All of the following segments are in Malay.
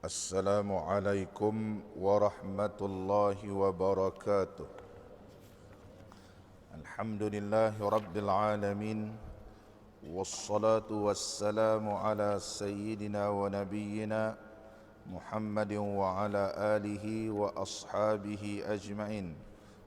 السلام عليكم ورحمة الله وبركاته. الحمد لله رب العالمين، والصلاة والسلام على سيدنا ونبينا محمد وعلى آله وأصحابه أجمعين.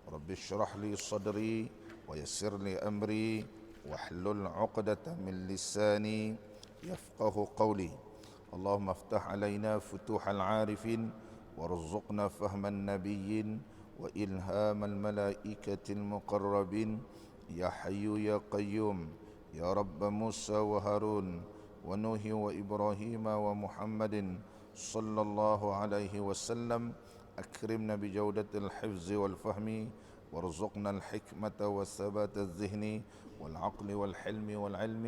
رب اشرح لي صدري ويسر لي أمري واحلل عقدة من لساني يفقه قولي. اللهم افتح علينا فتوح العارفين وارزقنا فهم النبيين وإلهام الملائكة المقربين يا حي يا قيوم يا رب موسى وهارون ونوح وإبراهيم ومحمد صلى الله عليه وسلم. أكرمنا بجودة الحفظ والفهم وارزقنا الحكمة والثبات الذهني والعقل والحلم والعلم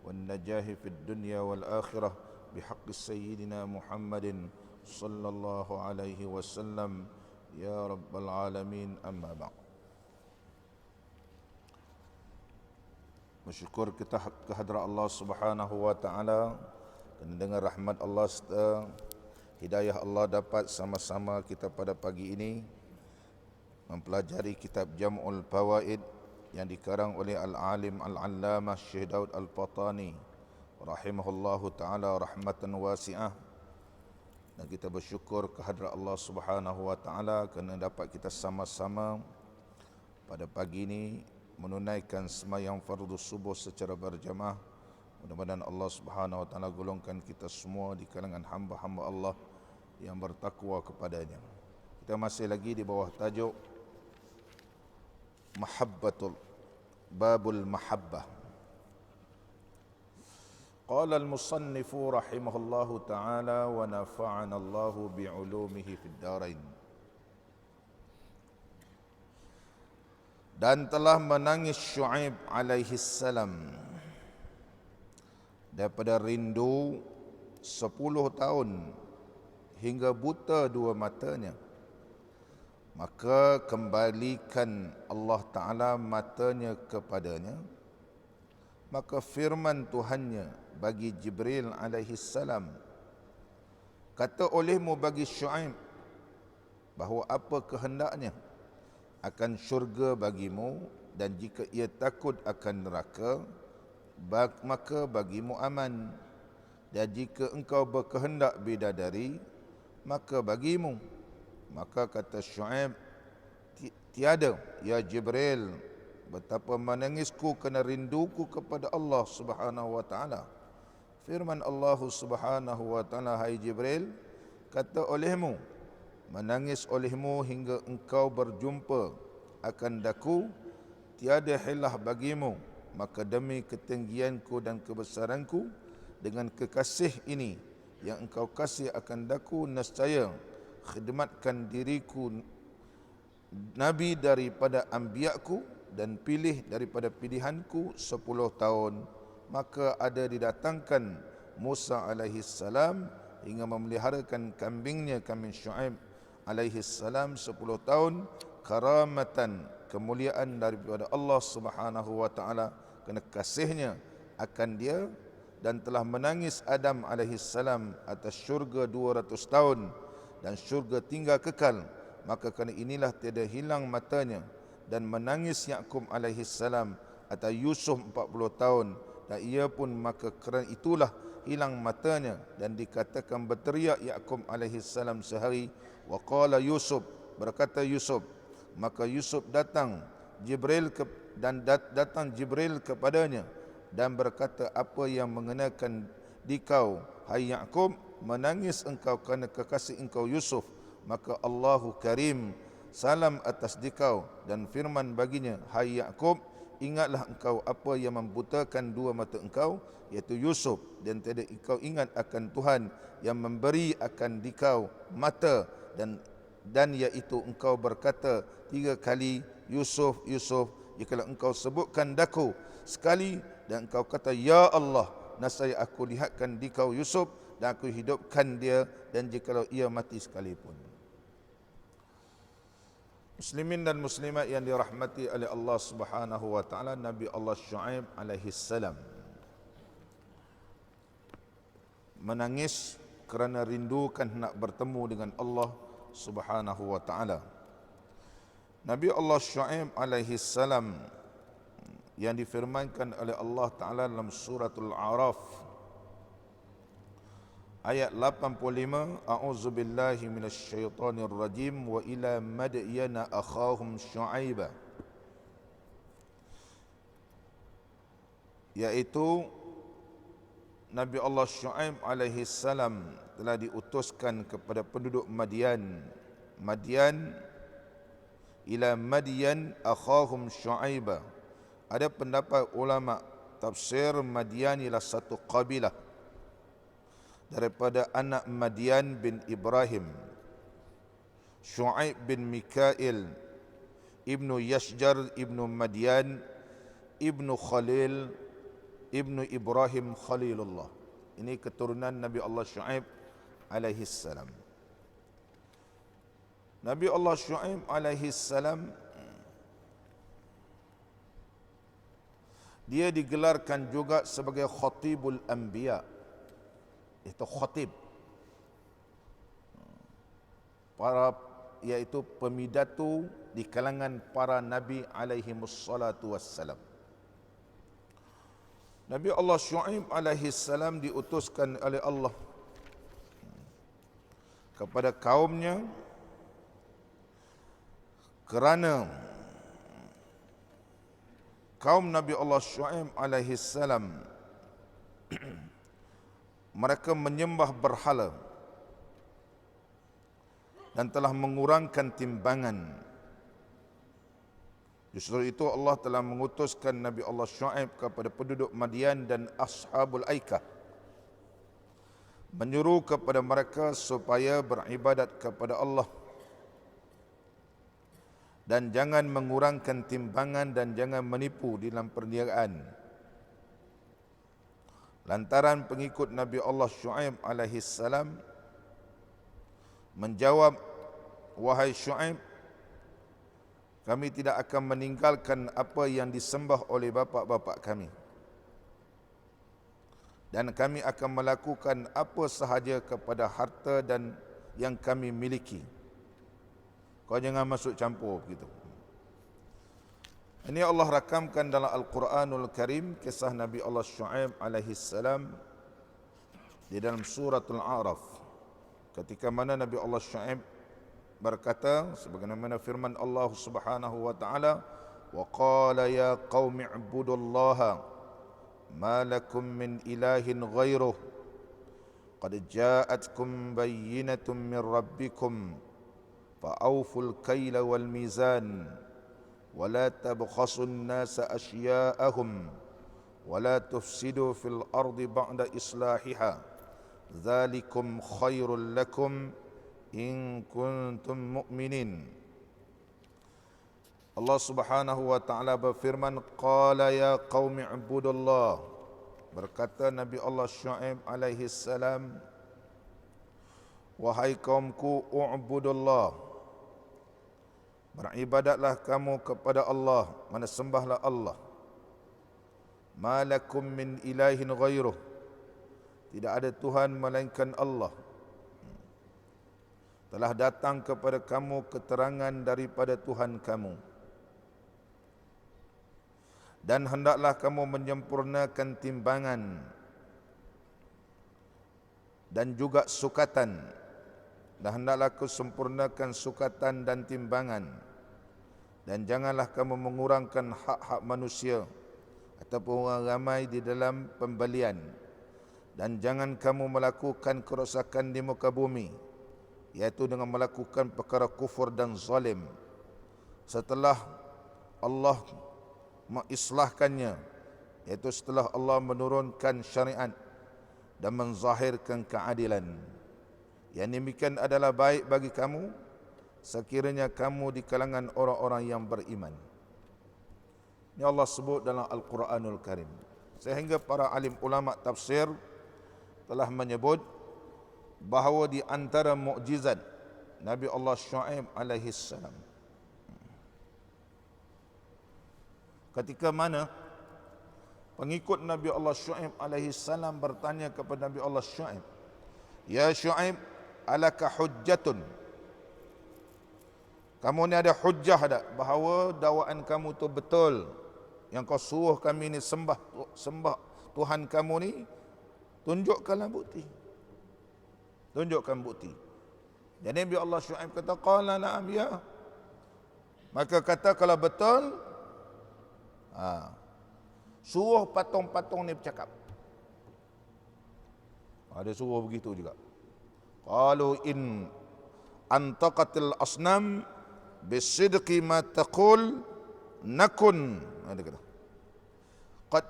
والنجاح في الدنيا والآخرة بحق سيدنا محمد صلى الله عليه وسلم يا رب العالمين. أما بعد، bersyukur kita kehadrat Allah Subhanahu wa taala dan dengan rahmat Allah serta hidayah Allah dapat sama-sama kita pada pagi ini mempelajari kitab Jam'ul Fawaid yang dikarang oleh Al-Alim Al-Allamah Syekh Daud Al-Patani rahimahullahu ta'ala rahmatan wasi'ah. Dan kita bersyukur kehadrat Allah Subhanahu wa ta'ala kerana dapat kita sama-sama pada pagi ini menunaikan sembahyang fardu subuh secara berjamaah. Mudah-mudahan Allah Subhanahu wa ta'ala golongkan kita semua di kalangan hamba-hamba Allah yang bertakwa kepadanya. Kita masih lagi di bawah tajuk Mahabbatul Babul Mahabbah. قال المصنف رحمه الله تعالى ونفعنا الله بعلومه في الدارين. Dan telah menangis Syuaib alaihi salam daripada rindu 10 tahun hingga buta dua matanya. Maka kembalikan Allah Ta'ala matanya kepadanya. Maka firman Tuhannya bagi Jibril alaihi salam, kata olehmu bagi Syuaib bahawa apa kehendaknya, akan syurga bagimu, dan jika ia takut akan neraka maka bagimu aman, dan jika engkau berkehendak bidadari maka bagimu. Maka kata Syuaib, tiada ya Jibril, betapa menangisku kerana rinduku kepada Allah Subhanahu wa taala. Firman Allah Subhanahu wa taala, hai Jibril, kata olehmu, menangis olehmu hingga engkau berjumpa akan daku, tiada hilah bagimu. Maka demi ketinggianku dan kebesaranku, dengan kekasih ini yang engkau kasih akan daku, nescaya khidmatkan diriku Nabi daripada anbiyaku dan pilih daripada pilihanku 10 tahun. Maka ada didatangkan Musa alaihi salam hingga memeliharakan kambingnya, kambing Syuaib alaihi salam 10 tahun, karamatan, kemuliaan daripada Allah Subhanahu wa taala kerana kasihnya akan dia. Dan telah menangis Adam alaihi salam atas syurga 200 tahun dan syurga tinggal kekal. Maka kerana inilah tiada hilang matanya. Dan menangis Yaqub alaihi salam atas Yusuf 40 tahun, dan ia pun maka kerana itulah hilang matanya. Dan dikatakan berteriak Yaqub alaihi salam sehari, wa qala Yusuf, berkata Yusuf, maka Yusuf datang Jibril datang Jibril kepadanya dan berkata, apa yang mengenakan dikau hai Yaqub, menangis engkau kerana kekasih engkau Yusuf? Maka Allahu Karim, salam atas dikau. Dan firman baginya, hai Yaqub, ingatlah engkau apa yang membutakan dua mata engkau, iaitu Yusuf, dan tiada engkau ingat akan Tuhan yang memberi akan dikau mata, dan iaitu engkau berkata 3 kali, Yusuf, Yusuf, jika engkau sebutkan daku sekali, dan engkau kata, ya Allah, nasaya aku lihatkan dikau Yusuf, dan aku hidupkan dia, dan jikalau ia mati sekalipun. Muslimin dan muslimat yang dirahmati oleh Allah Subhanahu wa taala, Nabi Allah Syuaib alaihi salam menangis kerana rindukan nak bertemu dengan Allah Subhanahu wa taala. Nabi Allah Syuaib alaihi salam yang difirmankan oleh Allah Taala dalam suratul A'raf ayat 85, a'udzubillahi minasyaitonir rajim, wa ila madyana akhahum syuaiba, yaitu Nabi Allah Syuaib alaihi salam telah diutuskan kepada penduduk Madian. Ila Madian akhahum syuaiba. Ada pendapat ulama tafsir Madian ialah satu kabilah daripada anak Madian bin Ibrahim, Syuaib bin Mikail, ibnu Yashjar, ibnu Madian, ibnu Khalil, ibnu Ibrahim Khalilullah. Ini keturunan Nabi Allah Syuaib alaihi salam. Nabi Allah Syuaib alaihi salam dia digelarkan juga sebagai khatibul anbiya. Itu khatib, iaitu pemidatu di kalangan para nabi alaihi wassalatu wassalam. Nabi Allah Syuaib alaihi salam diutuskan oleh Allah kepada kaumnya kerana kaum Nabi Allah Syuaib alaihi salam mereka menyembah berhala dan telah mengurangkan timbangan. Justru itu Allah telah mengutuskan Nabi Allah Syuaib kepada penduduk Madian dan Ashabul Aikah, menyuruh kepada mereka supaya beribadat kepada Allah dan jangan mengurangkan timbangan dan jangan menipu di dalam perniagaan. Lantaran pengikut Nabi Allah Syuaib alaihi salam menjawab, wahai Syuaib, kami tidak akan meninggalkan apa yang disembah oleh bapa-bapa kami, dan kami akan melakukan apa sahaja kepada harta dan yang kami miliki. Kau jangan masuk campur begitu. Ini Allah rakamkan dalam Al-Quranul Karim kisah Nabi Allah Syuaib alaihi salam di dalam suratul A'raf, ketika mana Nabi Allah Syuaib berkata sebagaimana firman Allah Subhanahu wa taala, wa qala ya qaumi ibudullaha ma lakum min ilahin ghairuh qad ja'atkum bayyinatun min rabbikum fa'awful kaila wal mizan ولا تبخسوا الناس أشياءهم ولا تفسدوا في الأرض بعد إصلاحها ذلكم خير لكم إن كنتم مؤمنين. Allah Subhanahu wa taala berfirman, qala ya qaumi ibudullah, berkata Nabi Allah Syuaib alaihi salam, wahai kaumku, u'budullah, beribadatlah kamu kepada Allah, mana sembahlah Allah. Ma lakum min ilahin ghairuh, tidak ada Tuhan melainkan Allah. Telah datang kepada kamu keterangan daripada Tuhan kamu, dan hendaklah kamu menyempurnakan timbangan dan juga sukatan, dan hendaklah kamu sempurnakan sukatan dan timbangan, dan janganlah kamu mengurangkan hak-hak manusia ataupun orang ramai di dalam pembelian, dan jangan kamu melakukan kerosakan di muka bumi, iaitu dengan melakukan perkara kufur dan zalim setelah Allah mengislahkannya, iaitu setelah Allah menurunkan syariat dan menzahirkan keadilan. Yang demikian adalah baik bagi kamu sekiranya kamu di kalangan orang-orang yang beriman. Ini Allah sebut dalam Al-Quranul Karim. Sehingga para alim ulama tafsir telah menyebut bahawa di antara mukjizat Nabi Allah Syuaib alaihi salam, ketika mana pengikut Nabi Allah Syuaib alaihi salam bertanya kepada Nabi Allah Syuaib, Ya Syuaib, alaka hujjatun. Kamu ni ada hujjah tak bahawa dakwaan kamu tu betul? Yang kau suruh kami ni sembah Tuhan kamu ni, tunjukkanlah bukti. Tunjukkan bukti. Jadi Nabi Allah Syuaib kata, qala na'am ya. Maka kata kalau betul, suruh patung-patung ni bercakap. Dia suruh begitu juga. Qalu in antaqatil asnam bisidqi ma taqul nakun. Dia kata, qad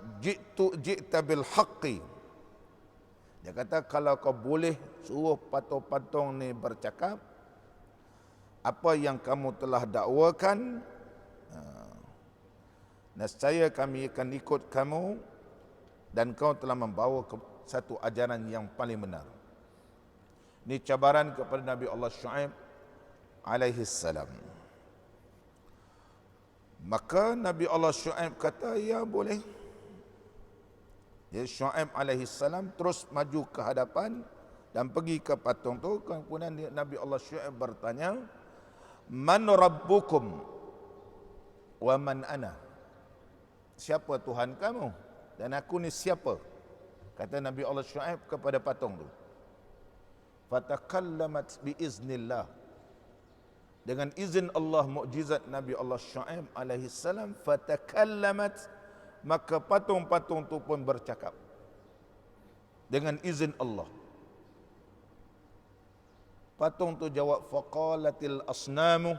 ji'ta bil haqqi. Dia kata kalau kau boleh suruh patung-patung ni bercakap, apa yang kamu telah dakwakan, nescaya kami akan ikut kamu dan kau telah membawa ke satu ajaran yang paling benar. Ini cabaran kepada Nabi Allah Syuaib alaihi salam. Maka Nabi Allah Syuaib kata, ya boleh. Ya, Syuaib alaihi salam terus maju ke hadapan dan pergi ke patung tu. Kemudian Nabi Allah Syuaib bertanya, man rabbukum wa man ana? Siapa Tuhan kamu dan aku ni siapa? Kata Nabi Allah Syuaib kepada patung tu. Fatakallamat biiznillah. Dengan izin Allah, mukjizat Nabi Allah Syuaib alaihi salam, fatakallamat, maka patung-patung tu pun bercakap dengan izin Allah. Patung tu jawab, faqalatil asnamu,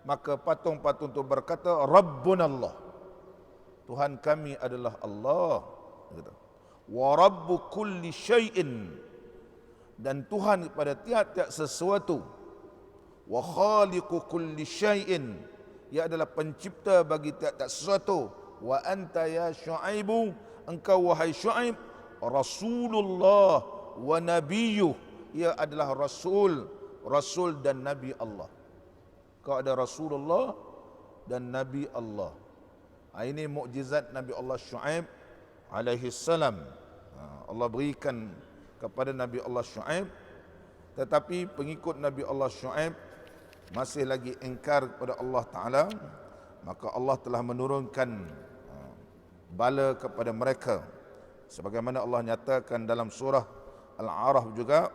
maka patung-patung tu berkata, Rabbunallah, Tuhan kami adalah Allah. Wa rabbu kulli syai'in, dan Tuhan kepada tiap-tiap sesuatu. Wa khaliqu kulli syai'in, ia adalah pencipta bagi tiap-tiap sesuatu. Wa anta ya Syuaibu, engkau wahai Syuaib, Rasulullah wa nabiyuh, ia adalah Rasul dan Nabi Allah. Kau ada Rasulullah dan Nabi Allah. Ini mukjizat Nabi Allah Syuaib alaihi salam. Allah berikan kepada Nabi Allah Syuaib, tetapi pengikut Nabi Allah Syuaib masih lagi ingkar kepada Allah Ta'ala. Maka Allah telah menurunkan bala kepada mereka, sebagaimana Allah nyatakan dalam surah Al-A'raf juga,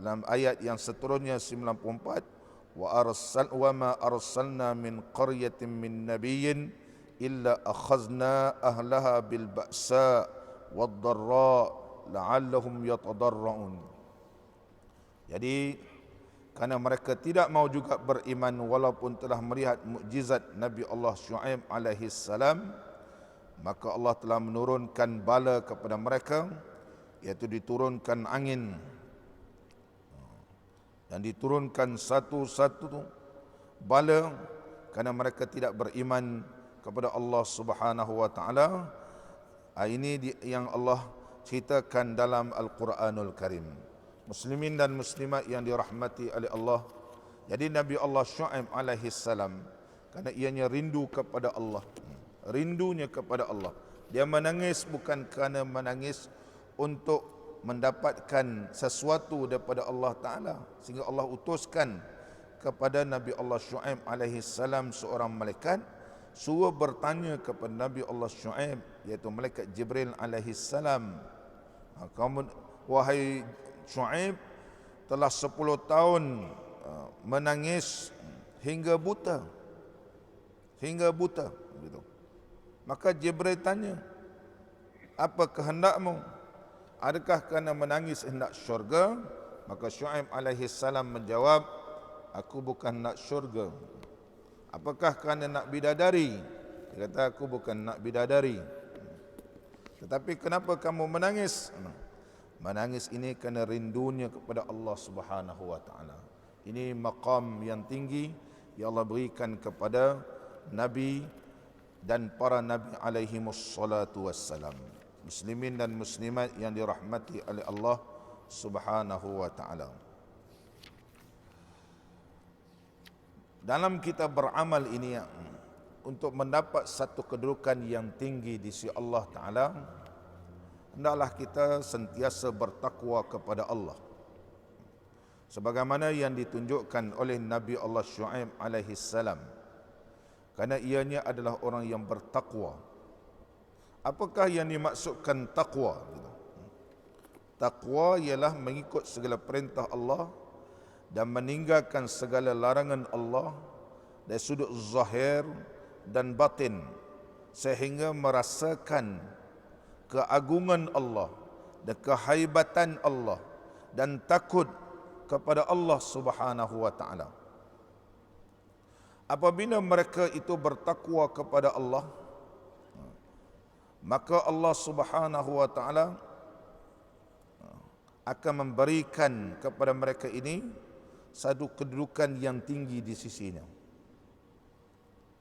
dalam ayat yang seterusnya 94, wa ma arsalna min qaryatin min nabiyyin illa akhazna ahlaha bil ba'sa wad dharra la'allahum yatadarra'un. Jadi kerana mereka tidak mau juga beriman walaupun telah melihat mukjizat Nabi Allah Syuaib alaihi salam, maka Allah telah menurunkan bala kepada mereka, iaitu diturunkan angin dan diturunkan satu-satu bala kerana mereka tidak beriman kepada Allah Subhanahu wa taala. Ini yang Allah ceritakan dalam Al-Quranul Karim. Muslimin dan muslimat yang dirahmati oleh Allah. Jadi Nabi Allah Syuaib alaihi salam, kerana ianya rindu kepada Allah, rindunya kepada Allah, dia menangis bukan kerana menangis untuk mendapatkan sesuatu daripada Allah Ta'ala, sehingga Allah utuskan kepada Nabi Allah Syuaib alaihi salam seorang malaikat suruh bertanya kepada Nabi Allah Syuaib, iaitu malaikat Jibril alaihi salam, kamu wahai Syuaib telah 10 tahun menangis hingga buta, gitu. Maka Jibril tanya, apa kehendakmu? Adakah kerana menangis hendak syurga? Maka Syuaib alaihi salam menjawab, aku bukan nak syurga. Apakah kerana nak bidadari? Dia kata, aku bukan nak bidadari. Tetapi kenapa kamu menangis? Menangis ini kerana rindunya kepada Allah Subhanahu wa taala. Ini maqam yang tinggi yang Allah berikan kepada nabi dan para nabi alaihi wassalatu wassalam. Muslimin dan muslimat yang dirahmati oleh Allah Subhanahu wa taala. Dalam kita beramal ini, untuk mendapat satu kedudukan yang tinggi di sisi Allah Ta'ala, hendaklah kita sentiasa bertakwa kepada Allah. sebagaimana yang ditunjukkan oleh Nabi Allah Syuaib alaihi salam, kerana ianya adalah orang yang bertakwa. Apakah yang dimaksudkan takwa? Takwa ialah mengikut segala perintah Allah dan meninggalkan segala larangan Allah dari sudut zahir dan batin, sehingga merasakan keagungan Allah dan kehaibatan Allah dan takut kepada Allah Subhanahu wa taala. Apabila mereka itu bertakwa kepada Allah, maka Allah Subhanahu wa taala akan memberikan kepada mereka ini satu kedudukan yang tinggi di sisinya,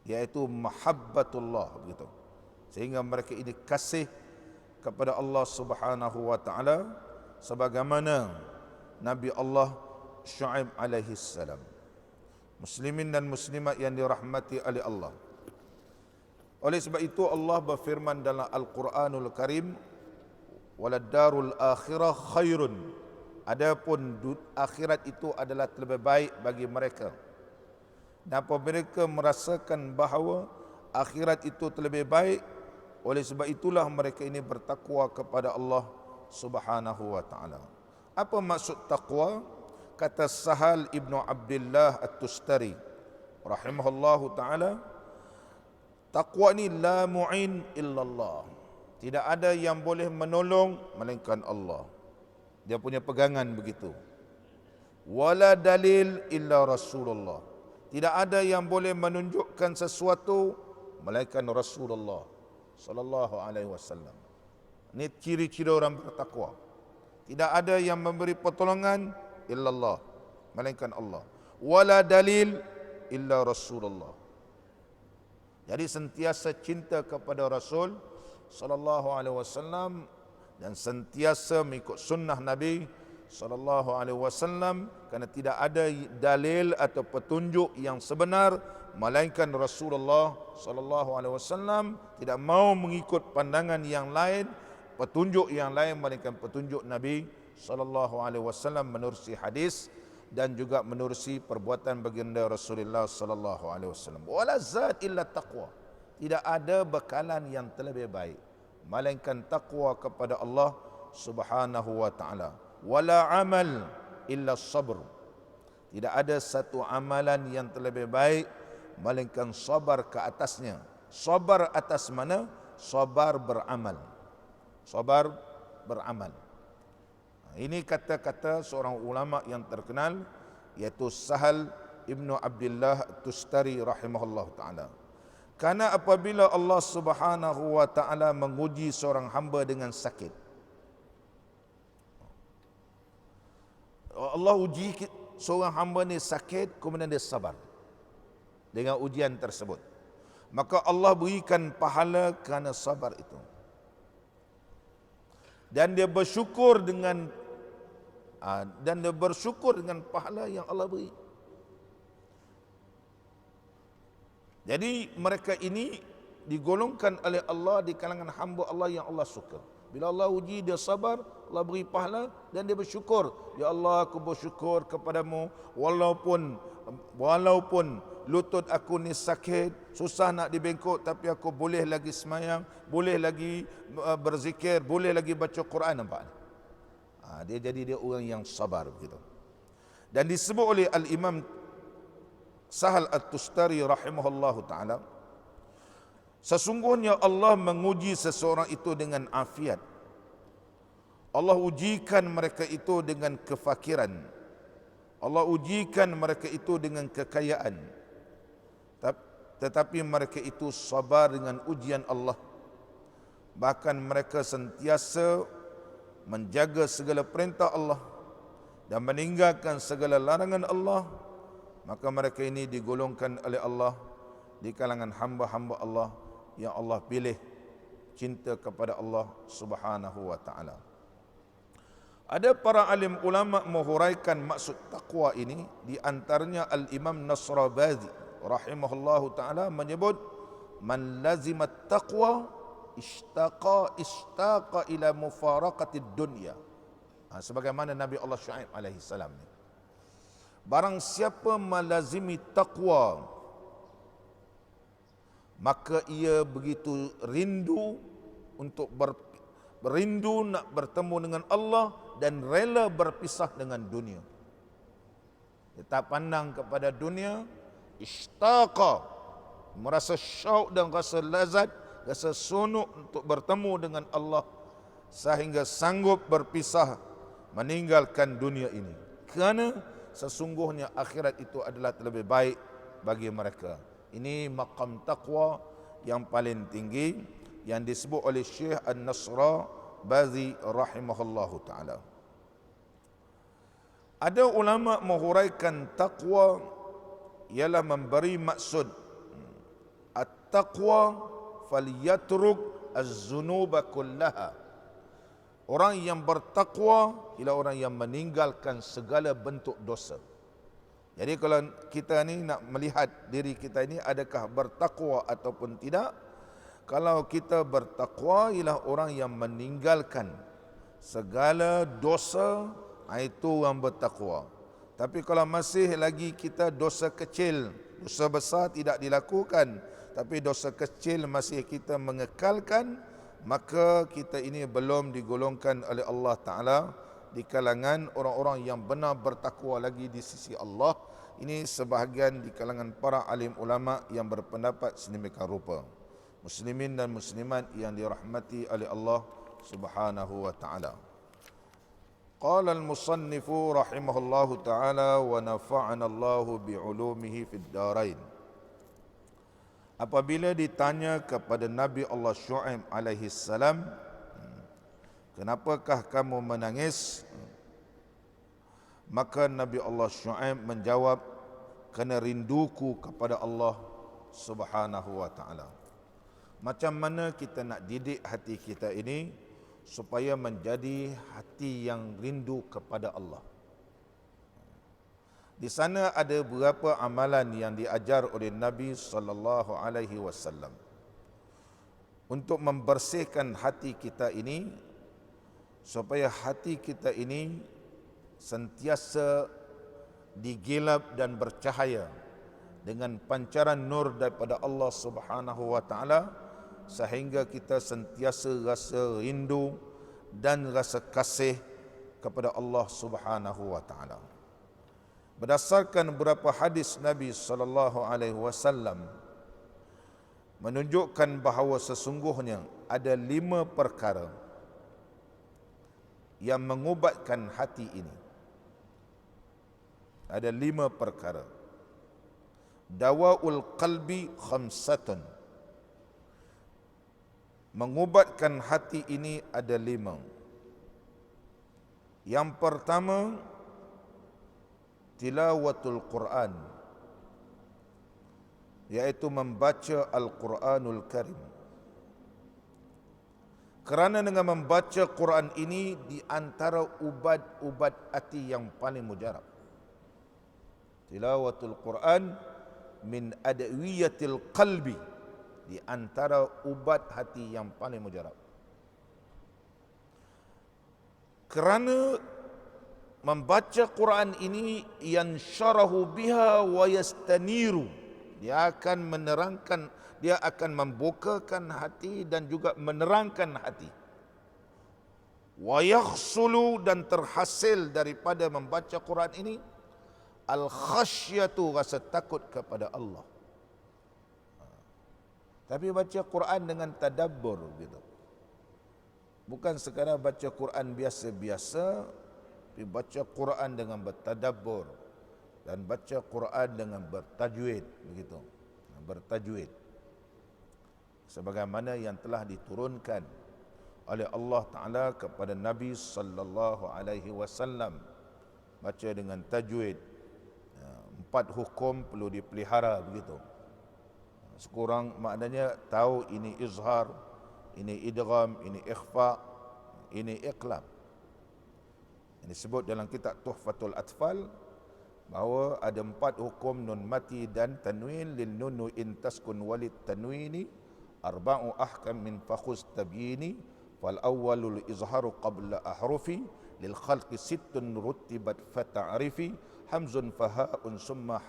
yaitu mahabbatullah, begitu. Sehingga mereka ini kasih kepada Allah Subhanahu wa taala sebagaimana Nabi Allah Syuaib alaihi salam. Muslimin dan muslimat yang dirahmati oleh Allah. Oleh sebab itu Allah berfirman dalam Al-Quranul Karim, "Waladdarul akhirah khairun." Adapun akhirat itu adalah lebih baik bagi mereka. Dan apabila mereka merasakan bahawa akhirat itu lebih baik, oleh sebab itulah mereka ini bertakwa kepada Allah Subhanahu wa taala. Apa maksud takwa? Kata Sahal ibnu Abdullah At-Tustari rahimahullahu taala, takwa ni la mu'in illallah. Tidak ada yang boleh menolong melainkan Allah. Dia punya pegangan begitu. Wala dalil illa Rasulullah. Tidak ada yang boleh menunjukkan sesuatu melainkan Rasulullah sallallahu alaihi wasallam. Ini ciri-ciri orang bertakwa. Tidak ada yang memberi pertolongan illallah, melainkan Allah. Wala dalil illa Rasulullah. Jadi sentiasa cinta kepada Rasul sallallahu alaihi wasallam dan sentiasa mengikut sunnah Nabi sallallahu alaihi wasallam, kerana tidak ada dalil atau petunjuk yang sebenar melainkan Rasulullah sallallahu alaihi wasallam. Tidak mau mengikut pandangan yang lain, petunjuk yang lain melainkan petunjuk Nabi sallallahu alaihi wasallam menerusi hadis dan juga menerusi perbuatan baginda Rasulullah sallallahu alaihi wasallam. Wala zat illa taqwa. Tidak ada bekalan yang terlebih baik melainkan takwa kepada Allah Subhanahu wa taala. Wala amal illa sabr. Tidak ada satu amalan yang terlebih baik melainkan sabar ke atasnya. Sabar atas mana? Sabar beramal. Sabar beramal. Ini kata-kata seorang ulama yang terkenal, yaitu Sahal ibnu Abdullah Tustari rahimahullah ta'ala. Karena apabila Allah Subhanahu wa ta'ala menguji seorang hamba dengan sakit, Allah uji seorang hamba ni sakit, kemudian dia sabar dengan ujian tersebut, maka Allah berikan pahala kerana sabar itu. Dan dia bersyukur dengan pahala yang Allah beri. Jadi mereka ini digolongkan oleh Allah di kalangan hamba Allah yang Allah suka. Bila Allah uji, dia sabar, Allah beri pahala dan dia bersyukur. Ya Allah, aku bersyukur kepadamu walaupun lutut aku ni sakit, susah nak dibengkok, tapi aku boleh lagi semayang, boleh lagi berzikir, boleh lagi baca Quran. Nampak? Dia jadi orang yang sabar begitu. Dan disebut oleh Al-Imam Sahal At-Tustari rahimahullahu ta'ala, sesungguhnya Allah menguji seseorang itu dengan afiat. Allah ujikan mereka itu dengan kefakiran. Allah ujikan mereka itu dengan kekayaan. Tetapi mereka itu sabar dengan ujian Allah. Bahkan mereka sentiasa menjaga segala perintah Allah dan meninggalkan segala larangan Allah. Maka mereka ini digolongkan oleh Allah di kalangan hamba-hamba Allah yang Allah pilih cinta kepada Allah Subhanahu wa ta'ala. Ada para alim ulama menghuraikan maksud takwa ini. Di antaranya Al-Imam Nasrabadi rahimahullahu ta'ala menyebut, man lazimat taqwa istaqa ila mufaraqatid dunya. Sebagaimana Nabi Allah Syuaib alaihi salam ni. barang siapa melazimi taqwa, maka ia begitu rindu untuk berindu nak bertemu dengan Allah dan rela berpisah dengan dunia. Dia tak pandang kepada dunia, ishtaqa, merasa syauq dan rasa lazat, rasa sunuk untuk bertemu dengan Allah, sehingga sanggup berpisah meninggalkan dunia ini. Kerana sesungguhnya akhirat itu adalah lebih baik bagi mereka. Ini maqam taqwa yang paling tinggi yang disebut oleh Syekh An-Nasra Bazi rahimahullahu ta'ala. Ada ulama menghuraikan taqwa ialah memberi maksud at-taqwa falyatruk az-zunuba kullaha. Orang yang bertakwa ialah orang yang meninggalkan segala bentuk dosa. Jadi kalau kita ni nak melihat diri kita ini adakah bertakwa ataupun tidak, kalau kita bertakwa ialah orang yang meninggalkan segala dosa, itu orang bertakwa. Tapi kalau masih lagi kita dosa kecil, dosa besar tidak dilakukan, tapi dosa kecil masih kita mengekalkan, maka kita ini belum digolongkan oleh Allah Ta'ala di kalangan orang-orang yang benar bertakwa lagi di sisi Allah. Ini sebahagian di kalangan para alim ulama yang berpendapat sedemikian rupa. Muslimin dan muslimat yang dirahmati oleh Allah Subhanahu wa Ta'ala. Qala al-musannifu rahimahullahu ta'ala wa nafa'ana Allahu bi'ulumihi fid darain. Apabila ditanya kepada Nabi Allah Syuaib alaihi salam, kenapakah kamu menangis? Maka Nabi Allah Syuaib menjawab, kerana rinduku kepada Allah Subhanahu wa ta'ala. Macam mana kita nak didik hati kita ini supaya menjadi hati yang rindu kepada Allah? Di sana ada beberapa amalan yang diajar oleh Nabi sallallahu alaihi wasallam untuk membersihkan hati kita ini supaya hati kita ini sentiasa digilap dan bercahaya dengan pancaran nur daripada Allah Subhanahu wa taala, sehingga kita sentiasa rasa rindu dan rasa kasih kepada Allah Subhanahu wa taala. Berdasarkan beberapa hadis Nabi sallallahu alaihi wasallam menunjukkan bahawa sesungguhnya ada 5 perkara yang mengubatkan hati ini. Ada 5 perkara. Dawaul qalbi khamsatun. Mengubatkan hati ini ada 5. Yang pertama, tilawatul Quran, yaitu membaca Al-Quranul Karim. Kerana dengan membaca Quran ini di antara ubat-ubat hati yang paling mujarab. Tilawatul Quran min adwiyatil qalbi, di antara ubat hati yang paling mujarab. Kerana membaca Quran ini yansyarahu biha wa yastaniru, dia akan menerangkan, dia akan membukakan hati dan juga menerangkan hati. Wa yakhsulu, dan terhasil daripada membaca Quran ini al-khasyatu, rasa takut kepada Allah. Tapi baca Quran dengan tadabbur gitu. Bukan sekadar baca Quran biasa-biasa, tapi baca Quran dengan bertadabbur dan baca Quran dengan bertajwid, begitu. Bertajwid sebagaimana yang telah diturunkan oleh Allah Taala kepada Nabi sallallahu alaihi wasallam. Baca dengan tajwid. 4 hukum perlu dipelihara, begitu. Sekurang maknanya tahu ini izhar, ini idgham, ini ikhfa, ini iqlab. Ini disebut dalam kitab Tuhfatul Atfal bahawa ada 4 hukum nun mati dan tanwin. Lil nunu in taskun walid tanwini arba'u ahkam min fakhus tabyini fal awwalul izharu qabla ahrufi lil khalqi sittun rutibat fata'rifi hamzun fahaun summa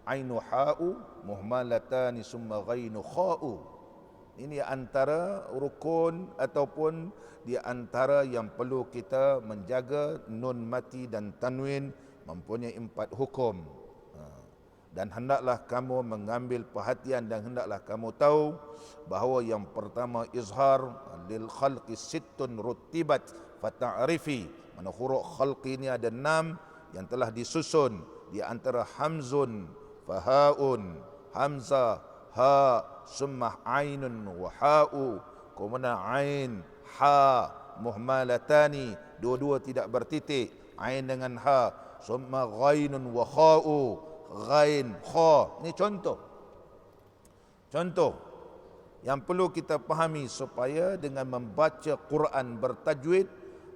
ainu ha'u muhmalatani summa ghainu kha'u. Ini antara rukun ataupun di antara yang perlu kita menjaga, nun mati dan tanwin mempunyai 4 hukum. Dan hendaklah kamu mengambil perhatian dan hendaklah kamu tahu bahawa yang pertama izhar lil khalqi sittun rutibat fata'rifi. Mana huruf khalqi ini ada 6 yang telah disusun, di antara hamzun, fahaun, hamzah, ha, summa ainun wa ha'u, kemudian ain, ha, muhmalatani, dua-dua tidak bertitik, ain dengan ha, summa ghainun wa kha'u, ghain, kha. Ini contoh yang perlu kita fahami supaya dengan membaca Quran bertajwid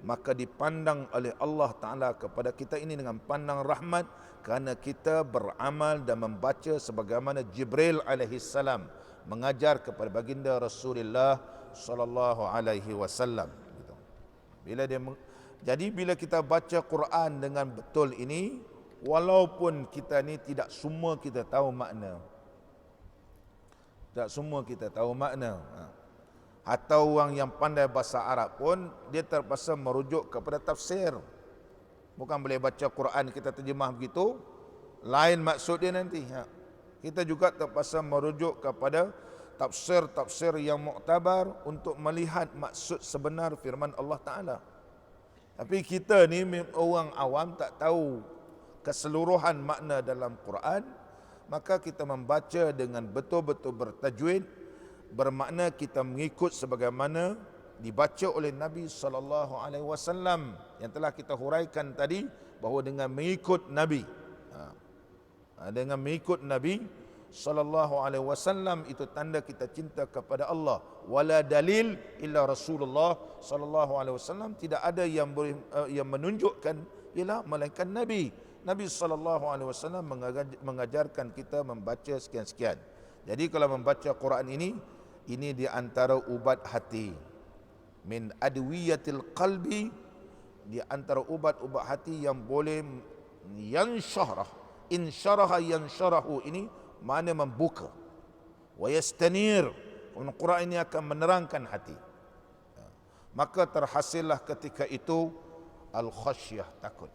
maka dipandang oleh Allah Ta'ala kepada kita ini dengan pandang rahmat, kerana kita beramal dan membaca sebagaimana Jibril alaihi salam mengajar kepada baginda Rasulullah sallallahu alaihi wasallam. Jadi bila kita baca Quran dengan betul ini, walaupun kita ni tidak semua kita tahu makna. Tak semua kita tahu makna. Atau orang yang pandai bahasa Arab pun dia terpaksa merujuk kepada tafsir. Bukan boleh baca Quran kita terjemah begitu, lain maksud dia nanti. Kita juga terpaksa merujuk kepada tafsir-tafsir yang muktabar untuk melihat maksud sebenar firman Allah Ta'ala. Tapi kita ni orang awam tak tahu keseluruhan makna dalam Quran, maka kita membaca dengan betul-betul bertajwid, bermakna kita mengikut sebagaimana dibaca oleh Nabi sallallahu alaihi wasallam yang telah kita huraikan tadi, bahawa dengan mengikut Nabi, dengan mengikut Nabi sallallahu alaihi wasallam itu tanda kita cinta kepada Allah. Wala dalil illa Rasulullah sallallahu alaihi wasallam, tidak ada yang menunjukkan ialah melainkan Nabi. Nabi sallallahu alaihi wasallam mengajarkan kita membaca sekian-sekian. Jadi kalau membaca Quran ini di antara ubat hati. Min adwiyatil qalbi, di antara ubat-ubat hati yang boleh yansyarah. Insyaraha yansyarahu, ini mana membuka. Wa yastanir, Quran ini akan menerangkan hati. Maka terhasillah ketika itu al-khasyah, takut.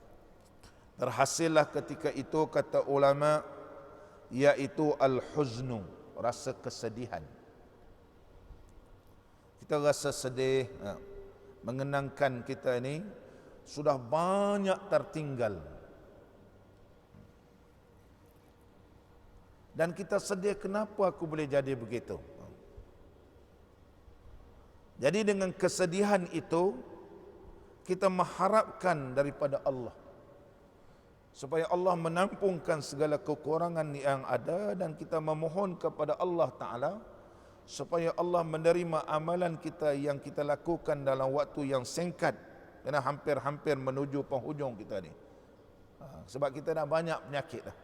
Terhasillah ketika itu, kata ulama, iaitu al-huznu, rasa kesedihan. Kita rasa sedih, mengenangkan kita ini sudah banyak tertinggal. Dan kita sedih, kenapa aku boleh jadi begitu? Jadi dengan kesedihan itu kita mengharapkan daripada Allah supaya Allah menampungkan segala kekurangan yang ada, dan kita memohon kepada Allah Ta'ala supaya Allah menerima amalan kita yang kita lakukan dalam waktu yang singkat, kerana hampir-hampir menuju penghujung kita ni. Sebab kita dah banyak penyakit dah.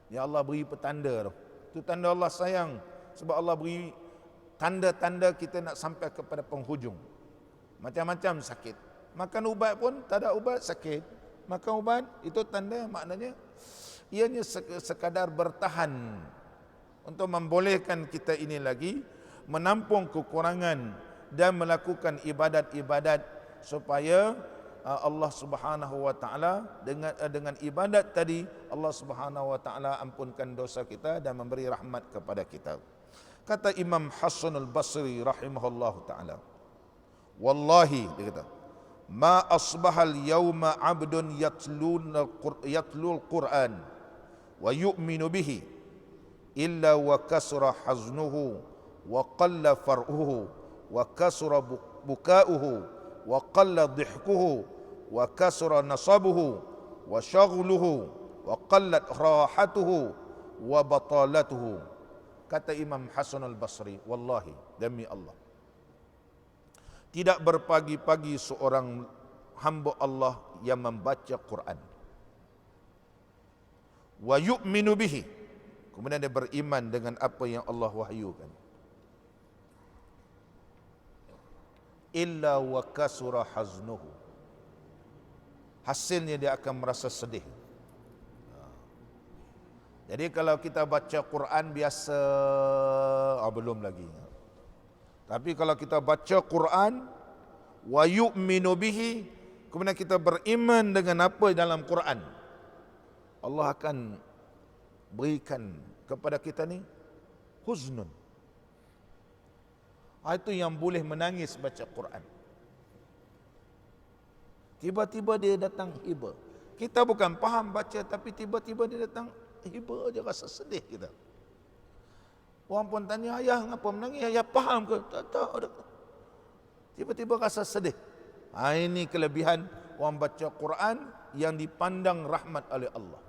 Ya Allah beri petanda tu. Itu tanda Allah sayang, sebab Allah beri tanda-tanda kita nak sampai kepada penghujung. Macam-macam sakit. Makan ubat pun tak ada ubat, sakit. Makan ubat itu tanda, maknanya ianya sekadar bertahan untuk membolehkan kita ini lagi menampung kekurangan dan melakukan ibadat-ibadat supaya Allah Subhanahu wa taala dengan ibadat tadi Allah Subhanahu wa taala ampunkan dosa kita dan memberi rahmat kepada kita. Kata Imam Hasan al-Basri rahimahullahu taala, wallahi, dia kata, ma asbahal yawma abdun yatlul Qur'an wa yu'minu bihi illa wa kasra haznuhu wa qalla far'uhu wa kasra buka'uhu wa qalla dhihkuhu wa kasra nasabuhu wa shaghluhu wa qallat rahatuhu wa batalatuhu. Kata Imam Hasan al-Basri, wallahi, demi Allah, tidak berpagi-pagi seorang hamba Allah yang membaca Quran, wa yu'minu bihi, kemudian dia beriman dengan apa yang Allah wahyukan, illa wa kasura haznuhu, hasilnya dia akan merasa sedih. Jadi kalau kita baca Quran biasa, belum lagi. Tapi kalau kita baca Quran, wa yu'minu bihi, kemudian kita beriman dengan apa dalam Quran, Allah akan berikan kepada kita ni huznun. Itu yang boleh menangis baca Quran. Tiba-tiba dia datang hiba. Kita bukan faham baca, tapi tiba-tiba dia datang hiba aja, rasa sedih kita. Orang pun tanya, ayah kenapa menangis? Ayah faham ke? Tak tahu. Tiba-tiba rasa sedih. Ini kelebihan orang baca Quran yang dipandang rahmat oleh Allah.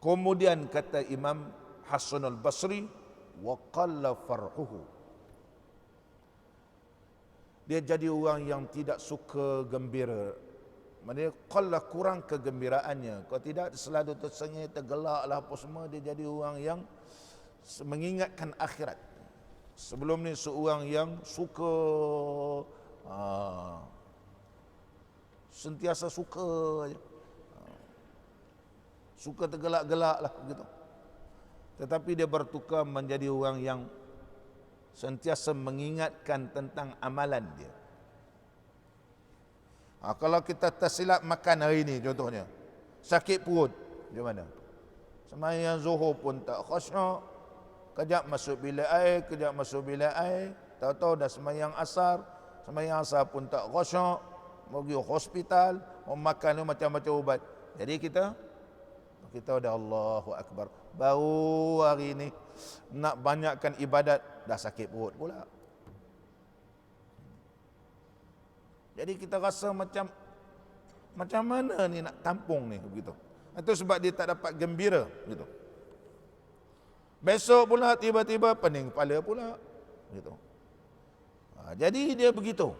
Kemudian kata Imam Hasan al-Basri, wa qalla farhuhu. Dia jadi orang yang tidak suka gembira. Maksudnya qalla, kurang kegembiraannya. Kalau tidak selalu tersengih, tergelak lah apa semua. Dia jadi orang yang mengingatkan akhirat. Sebelum ni seorang yang suka, sentiasa suka aja. Suka tergelak-gelak lah begitu. Tetapi dia bertukar menjadi orang yang sentiasa mengingatkan tentang amalan dia. Kalau kita tersilap makan hari ini contohnya, sakit perut, macam mana? Sembahyang zuhur pun tak khusyuk, kejap masuk bilik air, kejap masuk bilik air, tahu-tahu dah sembahyang asar pun tak khusyuk, pergi hospital, mau makan macam-macam ubat. Jadi kita dah Allahu Akbar, baru hari ini nak banyakkan ibadat, dah sakit perut pula. Jadi kita rasa macam mana ni nak tampung ni begitu. Itu sebab dia tak dapat gembira gitu. Besok pula tiba-tiba pening kepala pula gitu. Jadi dia begitu.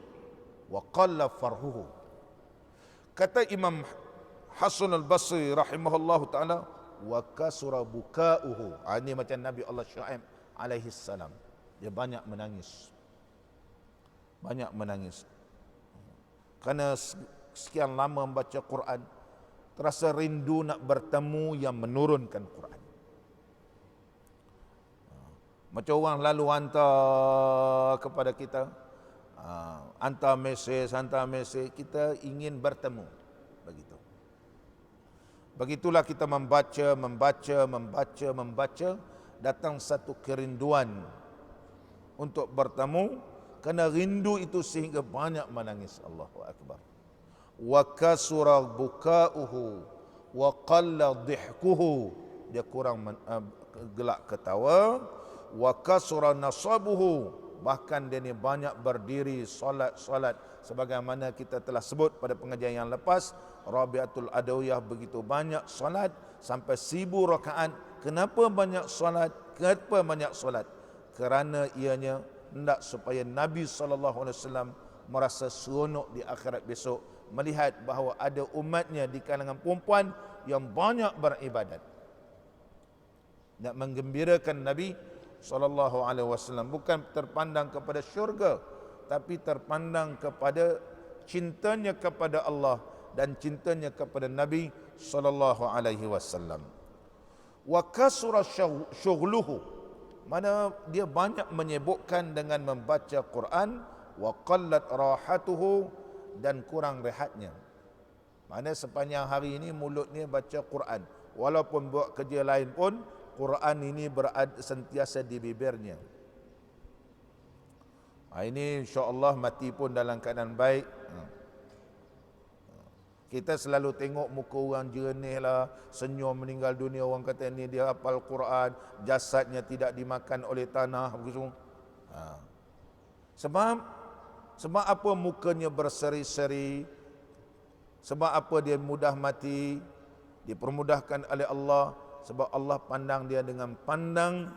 Wa qalla farhuhu. Kata Imam Hasan al-Basri rahimahullahu taala, wa kasura bukauhu. Ini macam Nabi Allah Syuaib alaihi salam. Dia banyak menangis. Banyak menangis. Kerana sekian lama membaca Quran, terasa rindu nak bertemu yang menurunkan Quran. Macam orang lalu hantar kepada kita, hantar mesej, kita ingin bertemu. Begitu. Begitulah kita membaca, datang satu kerinduan untuk bertemu. Kerana rindu itu sehingga banyak menangis. Allahu Akbar. Wa kasura bukauhu wa qalla dhihkuhu. Dia kurang gelak ketawa. Wa kasura nasabuhu. Bahkan dia ni banyak berdiri solat. Sebagaimana kita telah sebut pada pengajian yang lepas, Rabi'atul Adawiyah begitu banyak solat sampai 1000 rakaat. Kenapa banyak solat? Kerana ianya hendak supaya Nabi SAW merasa seronok di akhirat besok, melihat bahawa ada umatnya di kalangan perempuan yang banyak beribadat. Nak menggembirakan Nabi SAW, bukan terpandang kepada syurga, tapi terpandang kepada cintanya kepada Allah dan cintanya kepada Nabi SAW. Wa kasura syughluhu, mana dia banyak menyibukkan dengan membaca Quran. Wa qallat rahatuhu, dan kurang rehatnya. Mana sepanjang hari ini mulutnya baca Quran, walaupun buat kerja lain pun Quran ini berada sentiasa di bibirnya. Ini insya-Allah mati pun dalam keadaan baik. Kita selalu tengok muka orang jernih lah, senyum meninggal dunia, orang kata ni dia hafal Quran, jasadnya tidak dimakan oleh tanah begitu. Sebab apa mukanya berseri-seri? Sebab apa dia mudah mati? Dipermudahkan oleh Allah, sebab Allah pandang dia dengan pandang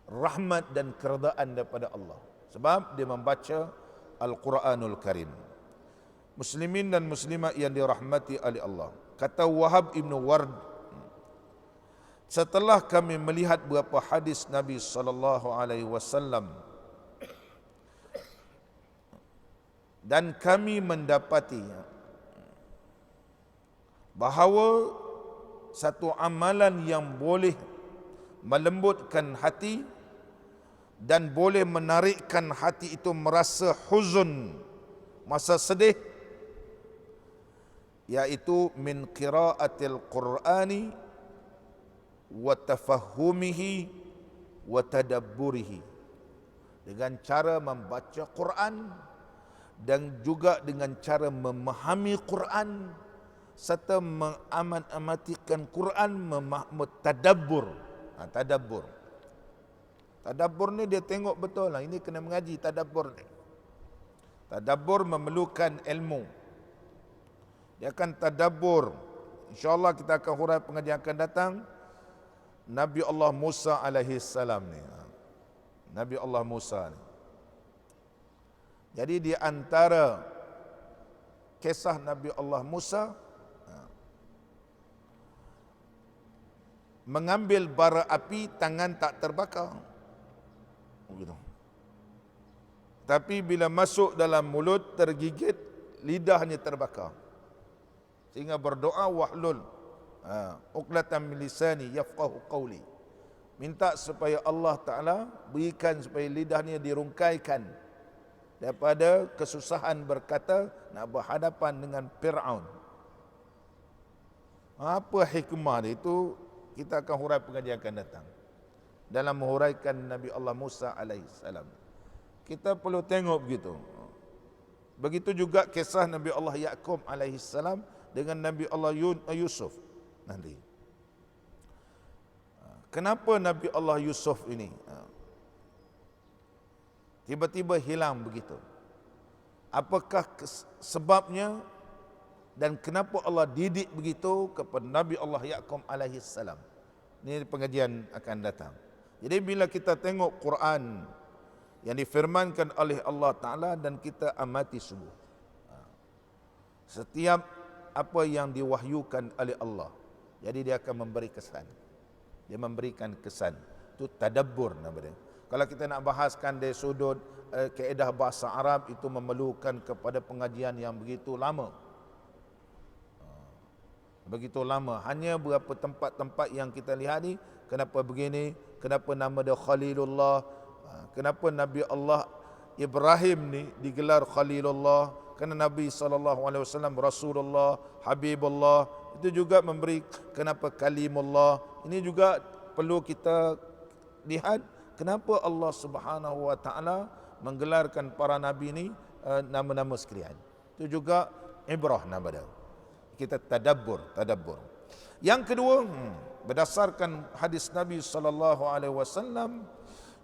rahmat dan keredaan daripada Allah. Sebab dia membaca Al-Quranul Karim. Muslimin dan muslimat yang dirahmati oleh Allah. Kata Wahab Ibn Ward, setelah kami melihat beberapa hadis Nabi sallallahu alaihi wasallam Dan kami mendapati bahawa satu amalan yang boleh melembutkan hati dan boleh menarikkan hati itu merasa huzun, masa sedih, yaitu min qiraatil Qur'ani wa tafahumihi wa tadabburihi, dengan cara membaca Quran dan juga dengan cara memahami Quran serta mengamati-amatikan Quran, tadabbur. Tadabbur. Tadabbur ni dia tengok betul lah, ini kena mengaji tadabbur ni. Tadabbur memerlukan ilmu. Dia akan tadabbur. InsyaAllah kita akan hurai pengajian akan datang. Nabi Allah Musa alaihi salam ni. Nabi Allah Musa ni. Jadi di antara kisah Nabi Allah Musa, mengambil bara api, tangan tak terbakar. Begitu. Tapi bila masuk dalam mulut, tergigit, lidahnya terbakar. Sehingga berdoa, wahlul uqlatan min lisani yafqahu qawli. Minta supaya Allah Ta'ala berikan supaya lidahnya dirungkaikan daripada kesusahan berkata nak berhadapan dengan Fir'aun. Apa hikmah dia itu, kita akan hurai pengajian akan datang dalam menghuraikan Nabi Allah Musa alaihi salam. Kita perlu tengok begitu. Begitu juga kisah Nabi Allah Yaqub alaihi salam dengan Nabi Allah Yusuf nanti. Kenapa Nabi Allah Yusuf ini tiba-tiba hilang begitu? Apakah sebabnya dan kenapa Allah didik begitu kepada Nabi Allah Yaqub alaihi salam? Ini pengajian akan datang. Jadi bila kita tengok Quran yang difirmankan oleh Allah Ta'ala dan kita amati sungguh, setiap apa yang diwahyukan oleh Allah, jadi dia akan memberi kesan. Dia memberikan kesan. Itu tadabbur namanya. Kalau kita nak bahaskan dari sudut kaedah bahasa Arab, itu memerlukan kepada pengajian yang begitu lama. Begitu lama. Hanya beberapa tempat-tempat yang kita lihat ni, kenapa begini, kenapa nama dia Khalilullah, kenapa Nabi Allah Ibrahim ni digelar Khalilullah, kerana Nabi SAW Rasulullah, Habibullah, itu juga memberi kenapa Kalimullah. Ini juga perlu kita lihat kenapa Allah Subhanahu Wa Taala menggelarkan para nabi ini nama-nama sekalian. Itu juga ibrah nama dia. Kita tadabbur. Yang kedua, berdasarkan hadis Nabi SAW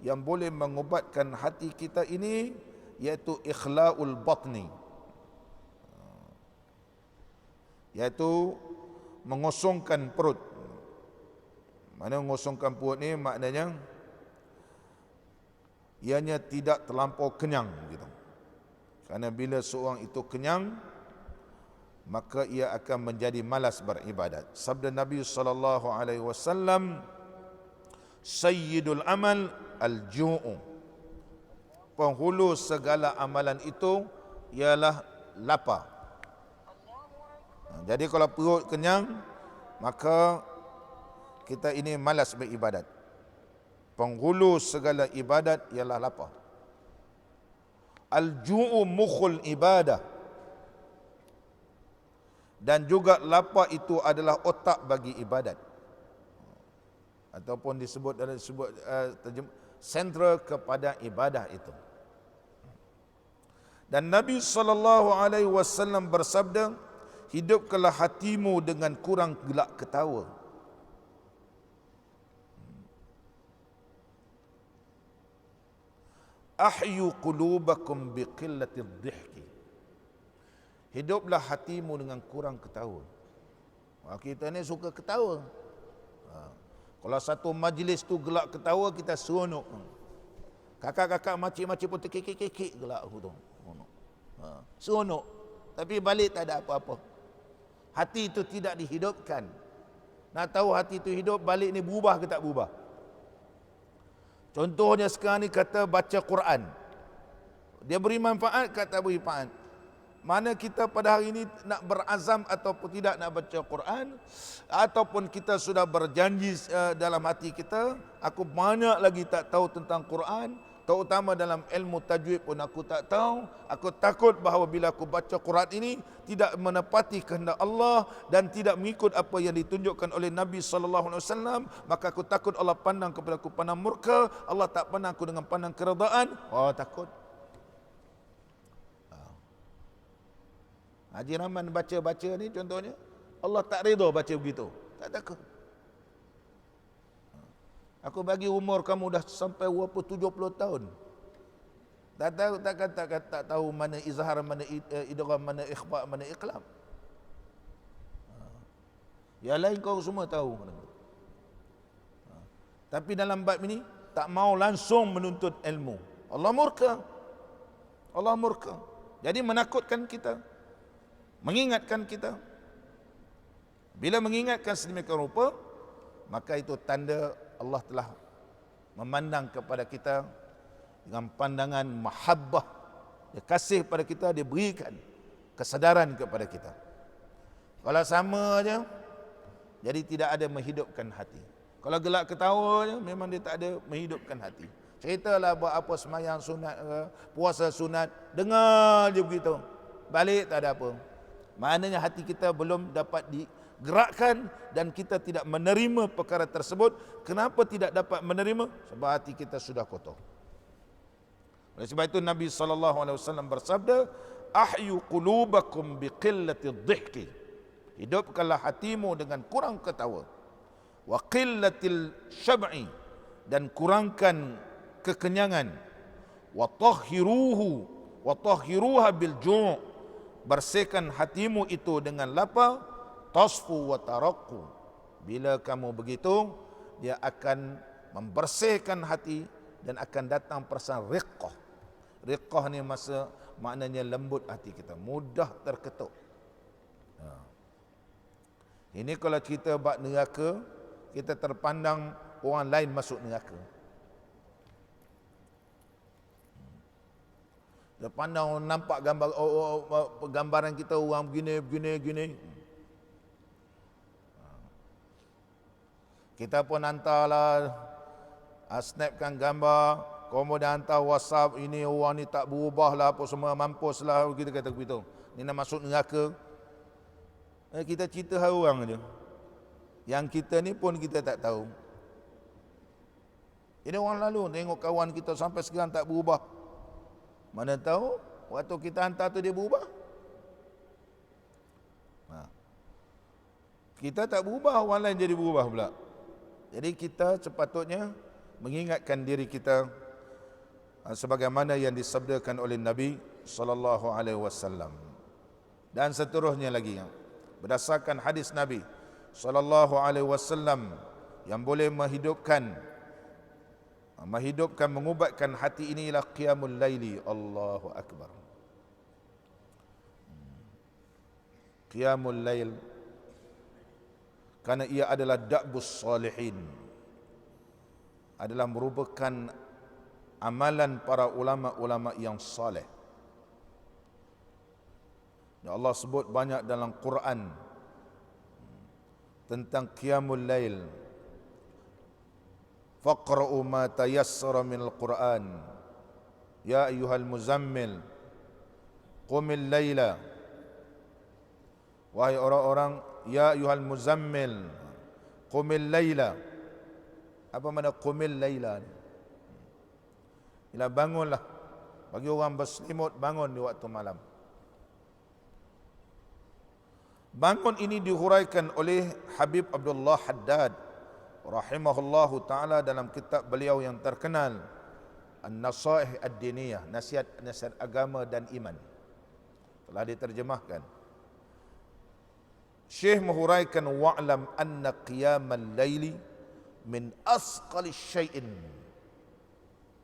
yang boleh mengubatkan hati kita ini, yaitu ikhla'ul batni, yaitu mengosongkan perut. Mana mengosongkan perut ni maknanya ianya tidak terlampau kenyang gitu. Kerana bila seorang itu kenyang, maka ia akan menjadi malas beribadat. Sabda Nabi SAW, sayyidul amal al-ju'u, penghulu segala amalan itu ialah lapar. Jadi kalau perut kenyang, maka kita ini malas beribadat. Penghulu segala ibadat ialah lapar. Al-ju'u mukhul ibadah, dan juga lapar itu adalah otak bagi ibadat, ataupun disebut dalam sentral kepada ibadah itu. Dan Nabi SAW bersabda, hidupkanlah hatimu dengan kurang gelak ketawa. Ahyu qulubakum biqillati dhihki. Hiduplah hatimu dengan kurang ketawa. Kita ni suka ketawa. Kalau satu majlis tu gelak ketawa, kita seronok. Kakak-kakak makcik-makcik pun terkekek-kekek gelak tu. Seronok. Tapi balik tak ada apa-apa. Hati itu tidak dihidupkan. Nak tahu hati itu hidup, balik ni berubah ke tak berubah? Contohnya sekarang ni kata baca Quran. Dia beri manfaat ke tak beri manfaat? Mana kita pada hari ini nak berazam ataupun tidak nak baca Quran, ataupun kita sudah berjanji dalam hati kita, aku banyak lagi tak tahu tentang Quran, terutama dalam ilmu tajwid pun aku tak tahu. Aku takut bahawa bila aku baca Quran ini tidak menepati kehendak Allah dan tidak mengikut apa yang ditunjukkan oleh Nabi sallallahu alaihi wasallam, maka aku takut Allah pandang kepada aku pandang murka, Allah tak pandang aku dengan pandang keredaan. Oh, takut. Haji Rahman baca-baca ni contohnya, Allah tak redha baca begitu. Tak takut. Aku bagi umur kamu dah sampai berapa 70 tahun. Tak tahu, tak tahu mana izhar, mana idgham, mana ikhfa, mana iqlab. Yang lain kau semua tahu. Tapi dalam bab ini tak mau langsung menuntut ilmu. Allah murka. Allah murka. Jadi menakutkan kita, mengingatkan kita. Bila mengingatkan sedemikian rupa, maka itu tanda Allah telah memandang kepada kita dengan pandangan mahabbah. Dia kasih pada kita, dia berikan kesedaran kepada kita. Kalau sama aja, jadi tidak ada menghidupkan hati. Kalau gelak ketawa aja, memang dia tak ada menghidupkan hati. Ceritalah buat apa semayang sunat, puasa sunat, dengar je begitu. Balik tak ada apa. Maknanya hati kita belum dapat digerakkan dan kita tidak menerima perkara tersebut. Kenapa tidak dapat menerima? Sebab hati kita sudah kotor. Oleh sebab itu Nabi SAW bersabda, ahyu qulubakum biqillati dhihki. Hidupkanlah hatimu dengan kurang ketawa. Wa qillatil syab'i, dan kurangkan kekenyangan. Wa tahhiruha bil ju', bersihkan hatimu itu dengan lapar. Tasfu wa taraqqu, bila kamu begitu, dia akan membersihkan hati dan akan datang perasaan riqqah. Riqqah ni maknanya lembut hati kita, mudah terketuk. Ini kalau kita bab neraka, kita terpandang orang lain masuk neraka. Dia pandang, nampak gambaran kita orang begini. Kita pun hantarlah, snapkan gambar, kemudian hantar WhatsApp, ini orang ni tak berubah lah, apa semua, mampus lah, kita kata begitu. Ni nak masuk neraka. Kita cerita hal orang je. Yang kita ni pun kita tak tahu. Ini orang lalu, tengok kawan kita sampai sekarang tak berubah. Mana tahu waktu kita hantar tu dia berubah. Kita tak berubah, orang lain jadi berubah pula. Jadi kita sepatutnya mengingatkan diri kita sebagaimana yang disabdakan oleh Nabi sallallahu alaihi wasallam. Dan seterusnya lagi, berdasarkan hadis Nabi sallallahu alaihi wasallam yang boleh menghidupkan, mengubatkan hati, inilah qiyamul laili. Allahu akbar. Qiyamul lail, karena ia adalah da'bus salihin, adalah merupakan amalan para ulama-ulama yang saleh. Ya Allah sebut banyak dalam Quran tentang qiyamul lail. Faqra'u ma tayassara minal Quran. Ya ayyuhal muzammil qumil laila. Wahai orang-orang, ya ayyuhal muzammil qumil laila. Apa makna qumil laila ni? Ialah bangunlah. Bagi orang berselimut, bangun di waktu malam. Bangun ini dihuraikan oleh Habib Abdullah Haddad rahimahullahu ta'ala dalam kitab beliau yang terkenal An-Nasaih Ad-Diniyah, nasihat agama dan iman. Telah diterjemahkan. Syekh menghuraikan, wa'lam anna qiyamal laili min asqali syai'in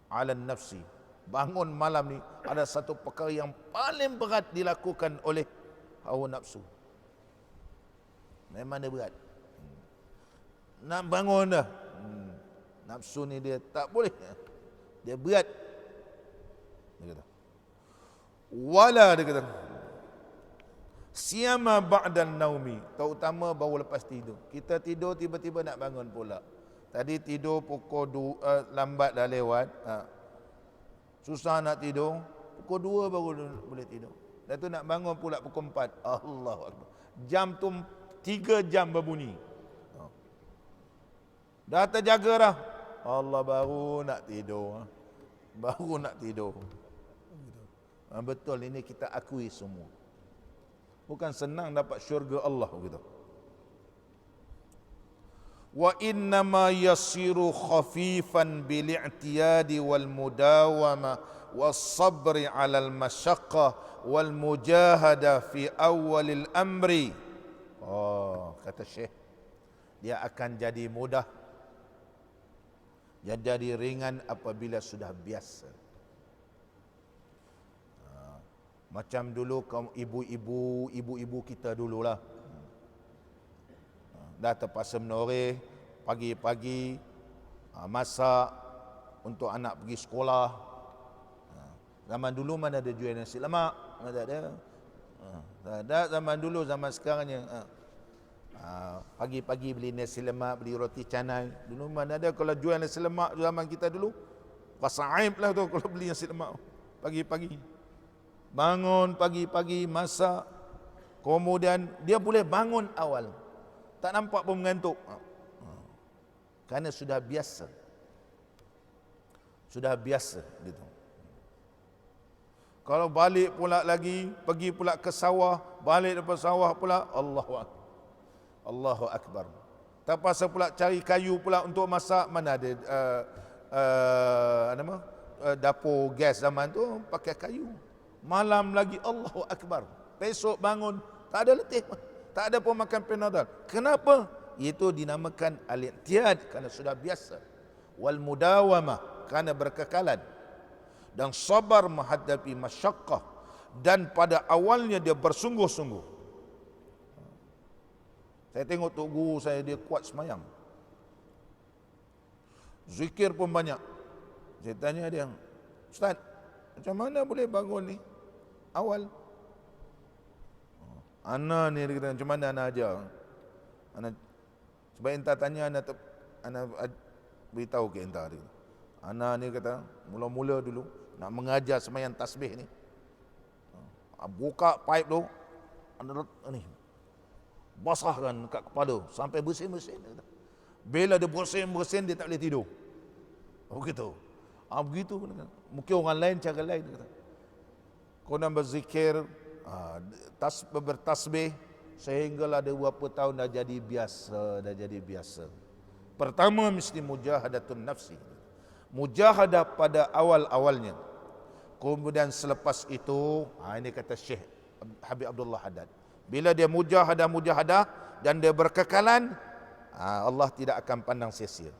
'ala nafsi. Bangun malam ni ada satu perkara yang paling berat dilakukan oleh hawa nafsu. Memang dia berat. Nak bangun dah. Nafsu ni dia tak boleh. Dia berat. Dia kata. Wala, dia kata. Siyama ba'dan naumi, terutama baru lepas tidur. Kita tidur tiba-tiba nak bangun pula. Tadi tidur pukul 2, lambat dah lewat. Susah nak tidur, pukul 2 baru boleh tidur. Dan tu nak bangun pula pukul 4. Allahu Akbar. Jam tu 3 jam berbunyi. Dah terjaga dah. Allah baru nak tidur. Baru nak tidur. Betul, ini kita akui semua. Bukan senang dapat syurga Allah gitu. Wa innama yasiru khafifan bil i'tiyadi wal mudawama was sabri 'ala al masyaqqah wal mujahada fi awwalil amri. Kata Syekh, dia akan jadi mudah, jadi ringan apabila sudah biasa. Macam dulu kaum ibu-ibu kita dululah. Dah terpaksa menoreh pagi-pagi, masak untuk anak pergi sekolah. Zaman dulu mana ada jual nasi lemak, mana ada. Tak ada zaman dulu, zaman sekarangnya. Pagi-pagi beli nasi lemak, beli roti canai. Dulu mana ada kalau jual nasi lemak zaman kita dulu. Rasa aib lah tu kalau beli nasi lemak pagi-pagi. Bangun pagi-pagi, masak. Kemudian dia boleh bangun awal. Tak nampak pun mengantuk. Kerana sudah biasa. Sudah biasa gitu. Kalau balik pula lagi, pergi pula ke sawah, balik daripada sawah pula, Allahu Akbar. Terpaksa pula cari kayu pula untuk masak. Mana ada dapur gas zaman tu pakai kayu. Malam lagi, Allahu Akbar. Besok bangun, tak ada letih, tak ada pun makan Panadol. Kenapa? Itu dinamakan al-i'tiyad, kerana sudah biasa. Wal mudawamah, kerana berkekalan. Dan sabar menghadapi masyaqqah, dan pada awalnya dia bersungguh-sungguh. Saya tengok tok guru saya, dia kuat semayang, zikir pun banyak. Saya tanya dia, Ustaz, macam mana boleh bangun ni awal? Ana ni dia kata, macam mana ana ajar? Ana sebab entah tanya, ana beritahu ke entah dia. Ana ni kata, mula-mula dulu nak mengajar sembahyang tasbih ni, buka pipe tu, ni basahkan kat kepala sampai bersin-bersin. Bila dia bersin-bersin, dia tak boleh tidur. Begitu. Begitu. Mungkin orang lain cara lain. Kau nak berzikir, bertasbih, sehinggalah ada berapa tahun dah jadi biasa. Pertama mesti mujahadatun nafsi. Mujahadah pada awal-awalnya. Kemudian selepas itu, ini kata Syekh Habib Abdullah Haddad, bila dia mujahadah dan dia berkekalan, Allah tidak akan pandang sia-sia.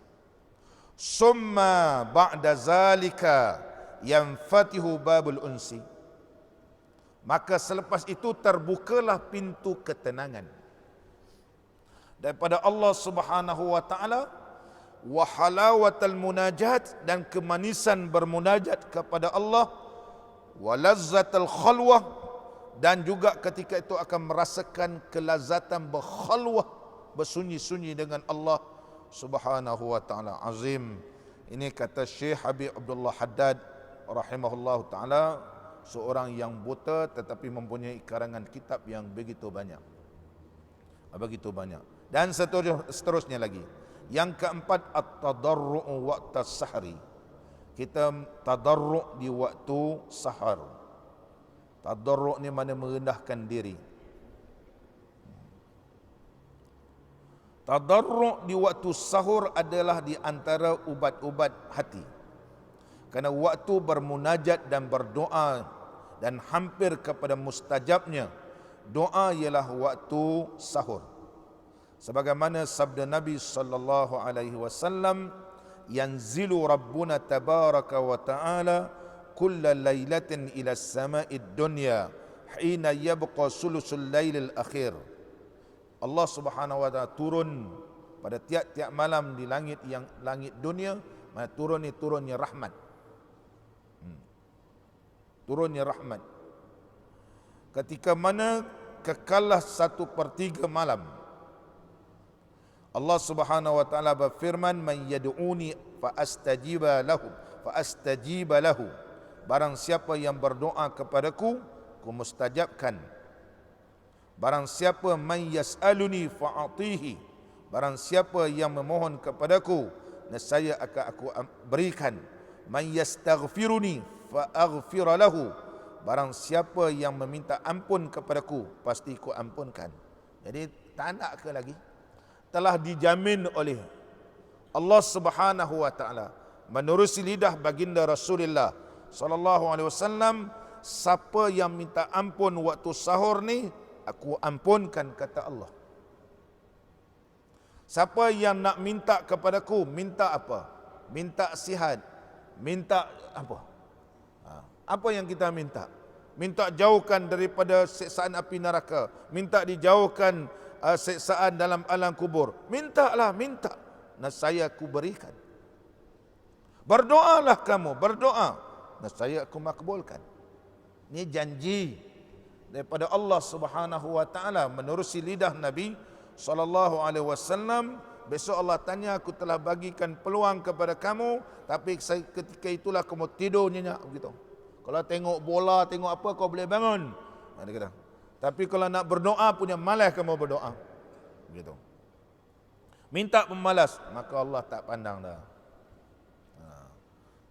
Summa ba'da zalika yanfatihu babul unsi. Maka selepas itu terbukalah pintu ketenangan daripada Allah Subhanahu wa taala, wa halawatal munajat, dan kemanisan bermunajat kepada Allah, wa lazzatal khalwah, dan juga ketika itu akan merasakan kelazatan berkhalwah, bersunyi-sunyi dengan Allah Subhanahu wa taala. Azim. Ini kata Syekh Habib Abdullah Haddad rahimahullahu taala, seorang yang buta tetapi mempunyai karangan kitab yang begitu banyak. Dan seterusnya lagi. Yang keempat, at-tadarru' waqta sahri. Kita tadarru' di waktu sahar. Tadarru' ni mana merendahkan diri. Tadarru' di waktu sahur adalah di antara ubat-ubat hati. Kerana waktu bermunajat dan berdoa dan hampir kepada mustajabnya doa ialah waktu sahur. Sebagaimana sabda Nabi sallallahu alaihi wasallam, yanzilu rabbuna tabaraka wa ta'ala kulla lailatin ila as-sama'id dunya hina yabqa sulusul lailil akhir. Allah Subhanahu wa taala turun pada tiap-tiap malam di langit dunia. Mana turun ni turunnya rahmat. Turunnya rahmat. Ketika mana kekallah 1/3 malam. Allah Subhanahu wa taala berfirman, "Man yad'uni fa astajiba lahu." Barang siapa yang berdoa kepadaku, ku mustajabkan. Barang siapa man yas'aluni fa'atihi, barang siapa yang memohon kepadaku, nescaya akan aku berikan. Man yastaghfiruni fa'aghfir lahu, barang siapa yang meminta ampun kepadaku, pasti ku ampunkan. Jadi tak nak ke lagi? Telah dijamin oleh Allah Subhanahu wa taala menerusi lidah baginda Rasulullah sallallahu alaihi wasallam, siapa yang minta ampun waktu sahur ni, aku ampunkan, kata Allah. Siapa yang nak minta kepadaku, minta apa? Minta sihat, minta apa? Apa yang kita minta? Minta jauhkan daripada siksaan api neraka, minta dijauhkan siksaan dalam alam kubur. Mintalah, minta, nescaya aku berikan. Berdoalah kamu, berdoa, nescaya aku makbulkan. Ini janji daripada Allah Subhanahu wa taala menerusi lidah Nabi sallallahu alaihi wasallam. Besok Allah tanya, aku telah bagikan peluang kepada kamu, tapi ketika itulah kamu tidur nyenyak begitu. Kalau tengok bola, tengok apa, kau boleh bangun. Dia kata. Tapi kalau nak berdoa punya malas kamu berdoa. Begitu. Minta pemalas, maka Allah tak pandang dah.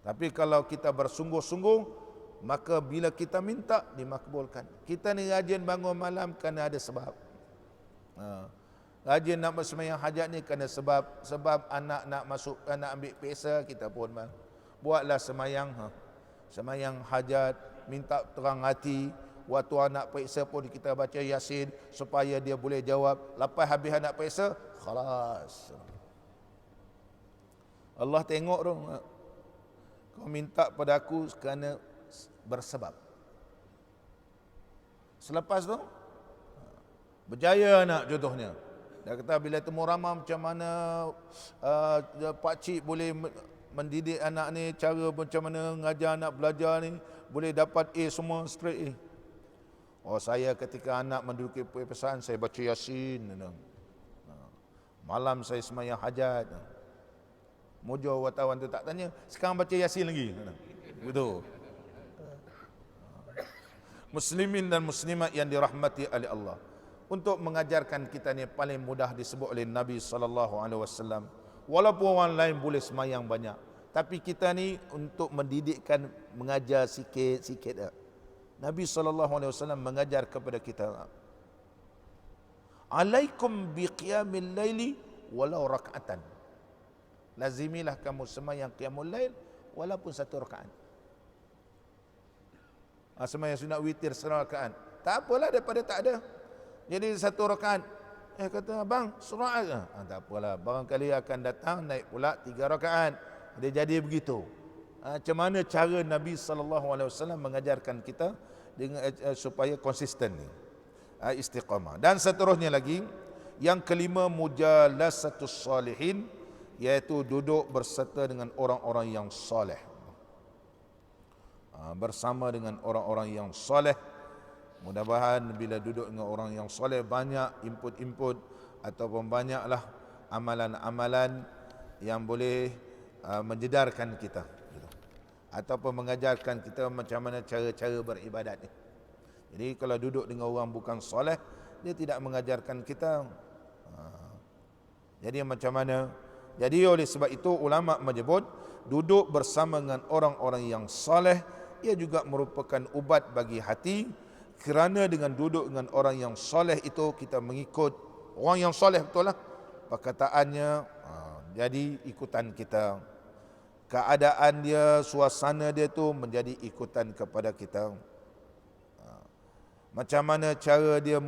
Tapi kalau kita bersungguh-sungguh, maka bila kita minta, dimakbulkan. Kita ni rajin bangun malam kerana ada sebab. Rajin nak bersemayang hajat ni kerana sebab. Sebab anak nak masuk, nak ambil peksa, kita pun buatlah semayang. Semayang hajat, minta terang hati. Waktu anak peksa pun kita baca Yasin supaya dia boleh jawab. Lepas habis anak peksa, khalas. Allah tengok tu, kau minta pada aku kerana bersebab. Selepas tu berjaya anak, contohnya dia kata bila temu ramah macam mana pak cik boleh mendidik anak ni, cara macam mana mengajar anak belajar ni boleh dapat A semua straight A. Oh, saya ketika anak menduduki pepesaan, saya baca Yasin. Malam saya semayang hajat. Mujur wartawan tu tak tanya, sekarang baca Yasin lagi. Betul. Muslimin dan muslimat yang dirahmati oleh Allah. Untuk mengajarkan kita ni paling mudah disebut oleh Nabi SAW. Walaupun orang lain boleh semayang banyak, tapi kita ni untuk mendidikkan, mengajar sikit-sikit. Nabi SAW mengajar kepada kita, alaikum biqiyamil laili walau raka'atan. Lazimilah kamu semayang qiyamul lail walaupun 1 rakaat. Semayang sunat witir 1 rakaat, tak apalah daripada tak ada. Jadi 1 rakaat, kata abang surah ke? Tak apalah, barangkali akan datang naik pula 3 rakaat. Dia jadi begitu. Macam mana cara Nabi SAW mengajarkan kita dengan supaya konsisten ni, istiqamah. Dan seterusnya lagi, yang kelima, mujalasatus salihin, iaitu duduk berserta dengan orang-orang yang soleh. Bersama dengan orang-orang yang soleh. Mudah-mudahan bila duduk dengan orang yang soleh, banyak input-input ataupun banyaklah amalan-amalan yang boleh menjedarkan kita, ataupun mengajarkan kita macam mana cara-cara beribadat ni. Jadi kalau duduk dengan orang bukan soleh, dia tidak mengajarkan kita. Jadi macam mana? Jadi oleh sebab itu ulama menyebut duduk bersama dengan orang-orang yang soleh, ia juga merupakan ubat bagi hati. Kerana dengan duduk dengan orang yang soleh itu, kita mengikut orang yang soleh, betul lah perkataannya, jadi ikutan kita. Keadaan dia, suasana dia tu menjadi ikutan kepada kita. Macam mana cara dia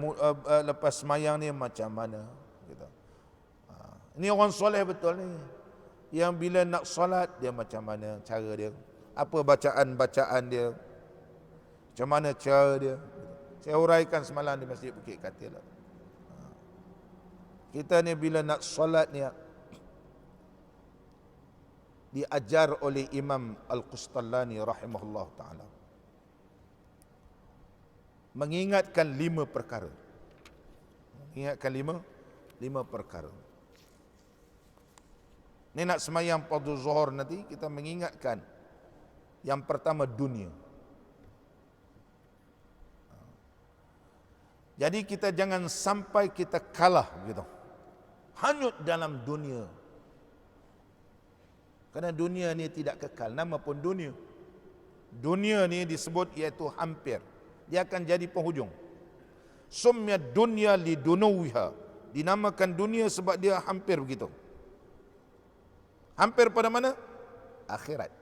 lepas semayang ni, macam mana gitu. Ini orang soleh betul ni. Yang bila nak solat, dia macam mana cara dia, apa bacaan-bacaan dia, macam mana cara dia. Saya uraikan semalam di Masjid Bukit Katil. Kita ni bila nak solat ni, diajar oleh Imam Al-Qustallani rahimahullah ta'ala, mengingatkan 5 perkara. Ingatkan lima perkara. Ni nak semayang fardu zuhur nanti, kita mengingatkan. Yang pertama, dunia. Jadi kita jangan sampai kita kalah gitu. Hanyut dalam dunia. Kerana dunia ni tidak kekal, nama pun dunia. Dunia ni disebut iaitu hampir. Dia akan jadi penghujung. Summiyad dunya lidunuwiha. Dinamakan dunia sebab dia hampir begitu. Hampir pada mana? Akhirat.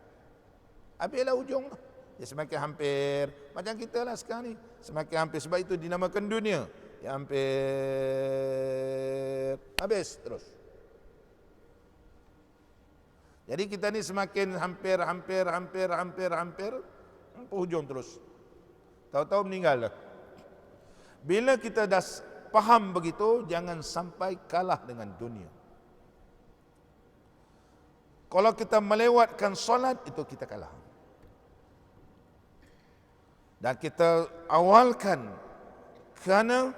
Habislah ujung lah. Dia semakin hampir. Macam kita lah sekarang ni. Semakin hampir. Sebab itu dinamakan dunia. Ya hampir. Habis terus. Jadi kita ni semakin hampir. Hujung terus. Tahu-tahu meninggal lah. Bila kita dah faham begitu, jangan sampai kalah dengan dunia. Kalau kita melewatkan solat, itu kita kalah. Dan kita awalkan kerana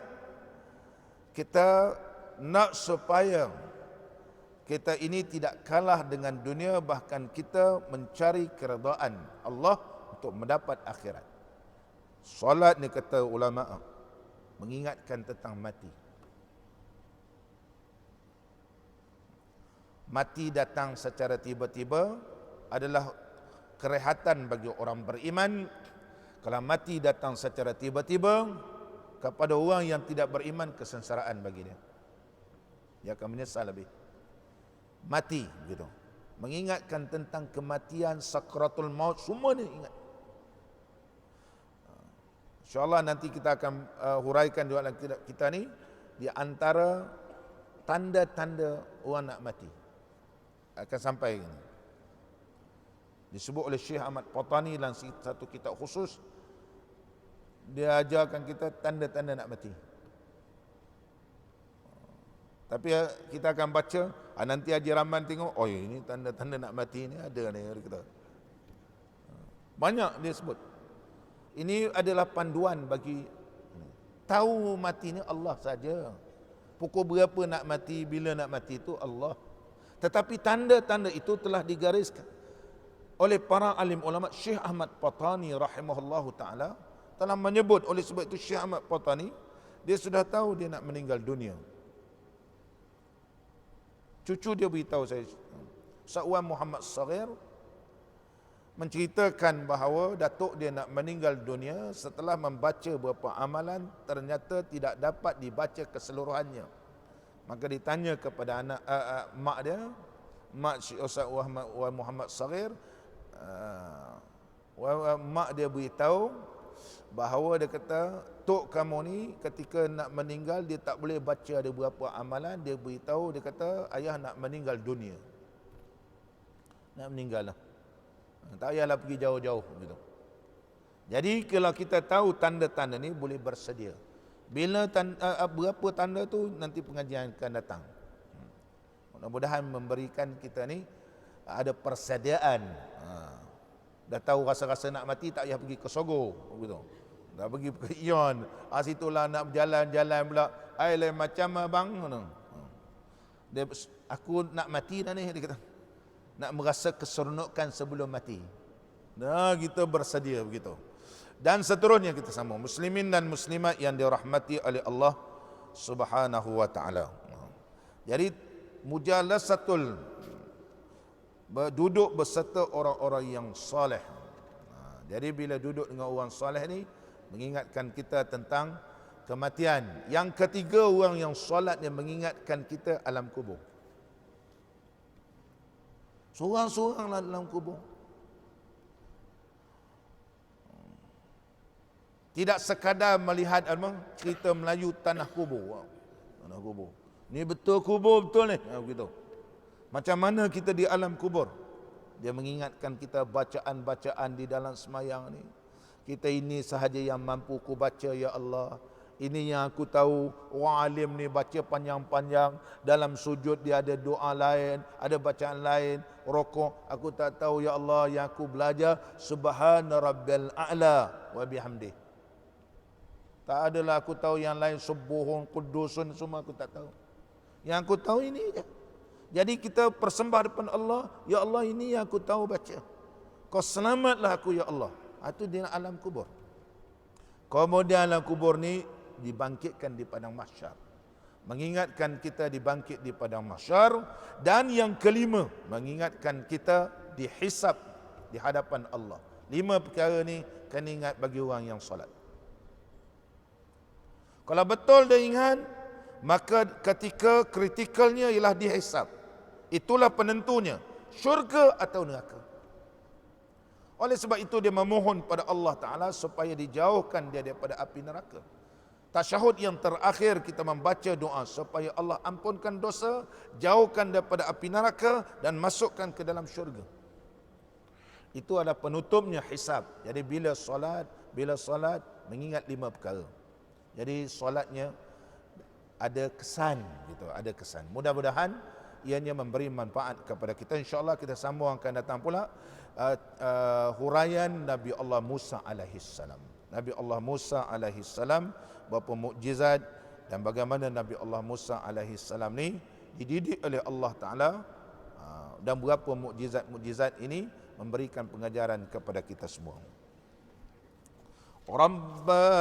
kita nak supaya kita ini tidak kalah dengan dunia, bahkan kita mencari keredaan Allah untuk mendapat akhirat. Solat ni kata ulama mengingatkan tentang mati. Mati datang secara tiba-tiba adalah kerehatan bagi orang beriman. Kalau mati datang secara tiba-tiba, kepada orang yang tidak beriman, kesengsaraan bagi dia. Dia akan menyesal lebih. Mati gitu. Mengingatkan tentang kematian, sakratul maut, semua ni ingat. InsyaAllah nanti kita akan huraikan juga kita ni di antara tanda-tanda orang nak mati. Akan sampai ini. Disebut oleh Syekh Ahmad Patani dalam satu kitab khusus. Dia ajarkan kita tanda-tanda nak mati. Tapi kita akan baca, nanti Haji Rahman tengok, oh ini tanda-tanda nak mati ni ada ni kita. Banyak dia sebut. Ini adalah panduan bagi tahu mati ni Allah saja. Pukul berapa nak mati, bila nak mati itu Allah. Tetapi tanda-tanda itu telah digariskan oleh para alim ulama. Syekh Ahmad Patani rahimahullahu ta'ala telah menyebut. Oleh sebab itu Syekh Ahmad Patani, dia sudah tahu dia nak meninggal dunia. Cucu dia beritahu saya, Sa'wan Muhammad Saghir menceritakan bahawa datuk dia nak meninggal dunia setelah membaca beberapa amalan, ternyata tidak dapat dibaca keseluruhannya. Maka ditanya kepada anak mak dia, mak Syekh Sa'wan Muhammad Saghir, mak dia beritahu bahawa dia kata, tok kamu ni ketika nak meninggal dia tak boleh baca ada beberapa amalan. Dia beritahu, dia kata ayah nak meninggal dunia, nak meninggal lah, tak payahlah pergi jauh-jauh gitu. Jadi kalau kita tahu tanda-tanda ni, boleh bersedia. Bila berapa tanda tu nanti pengajian akan datang. Mudah-mudahan memberikan kita ni ada persediaan. Dah tahu rasa-rasa nak mati, tak payah pergi ke Sogo gitu. Dah pergi ke Ion, situlah nak berjalan-jalan pula. Ai lain macam abang. Dia, aku nak mati dah ni, dia kata. Nak merasa keseronokan sebelum mati. Nah, kita bersedia begitu. Dan seterusnya kita sama. Muslimin dan muslimat yang dirahmati oleh Allah Subhanahu wa ta'ala. Jadi mujalasatul, duduk beserta orang-orang yang saleh. Jadi bila duduk dengan orang saleh ni, mengingatkan kita tentang kematian. Yang ketiga, orang yang solat yang mengingatkan kita alam kubur. Seorang-seoranglah dalam kubur. Tidak sekadar melihat cerita Melayu tanah kubur. Tanah kubur. Ni betul kubur betul ni. Begitu. Macam mana kita di alam kubur? Dia mengingatkan kita bacaan-bacaan di dalam semayang ni. Kita ini sahaja yang mampu ku baca, ya Allah. Ini yang aku tahu. Orang alim ni baca panjang-panjang. Dalam sujud dia ada doa lain, ada bacaan lain. Rokok aku tak tahu, ya Allah. Yang aku belajar Subhana Rabbil A'la wa bihamdih. Tak adalah aku tahu yang lain, subuhun, kudusun, semua aku tak tahu. Yang aku tahu ini je. Jadi kita persembah depan Allah, ya Allah ini yang aku tahu baca. Kau selamatlah aku ya Allah. Itu di alam kubur. Kemudian alam kubur ni dibangkitkan di padang mahsyar. Mengingatkan kita dibangkit di padang mahsyar. Dan yang kelima, mengingatkan kita dihisab di hadapan Allah. 5 perkara ni kena ingat bagi orang yang solat. Kalau betul dia ingat, maka ketika kritikalnya ialah dihisab. Itulah penentunya, syurga atau neraka. Oleh sebab itu dia memohon pada Allah Ta'ala supaya dijauhkan dia daripada api neraka. Tasyahud yang terakhir kita membaca doa supaya Allah ampunkan dosa, jauhkan daripada api neraka dan masukkan ke dalam syurga. Itu adalah penutupnya hisab. Jadi bila solat mengingat 5 perkara. Jadi solatnya ada kesan gitu, ada kesan. Mudah-mudahan ianya memberi manfaat kepada kita. InsyaAllah kita sambung akan datang pula huraian Nabi Allah Musa alaihi salam. Nabi Allah Musa alaihi salam, berapa mukjizat dan bagaimana Nabi Allah Musa alaihi salam ni dididik oleh Allah Taala, dan berapa mukjizat ini memberikan pengajaran kepada kita semua. Rabbana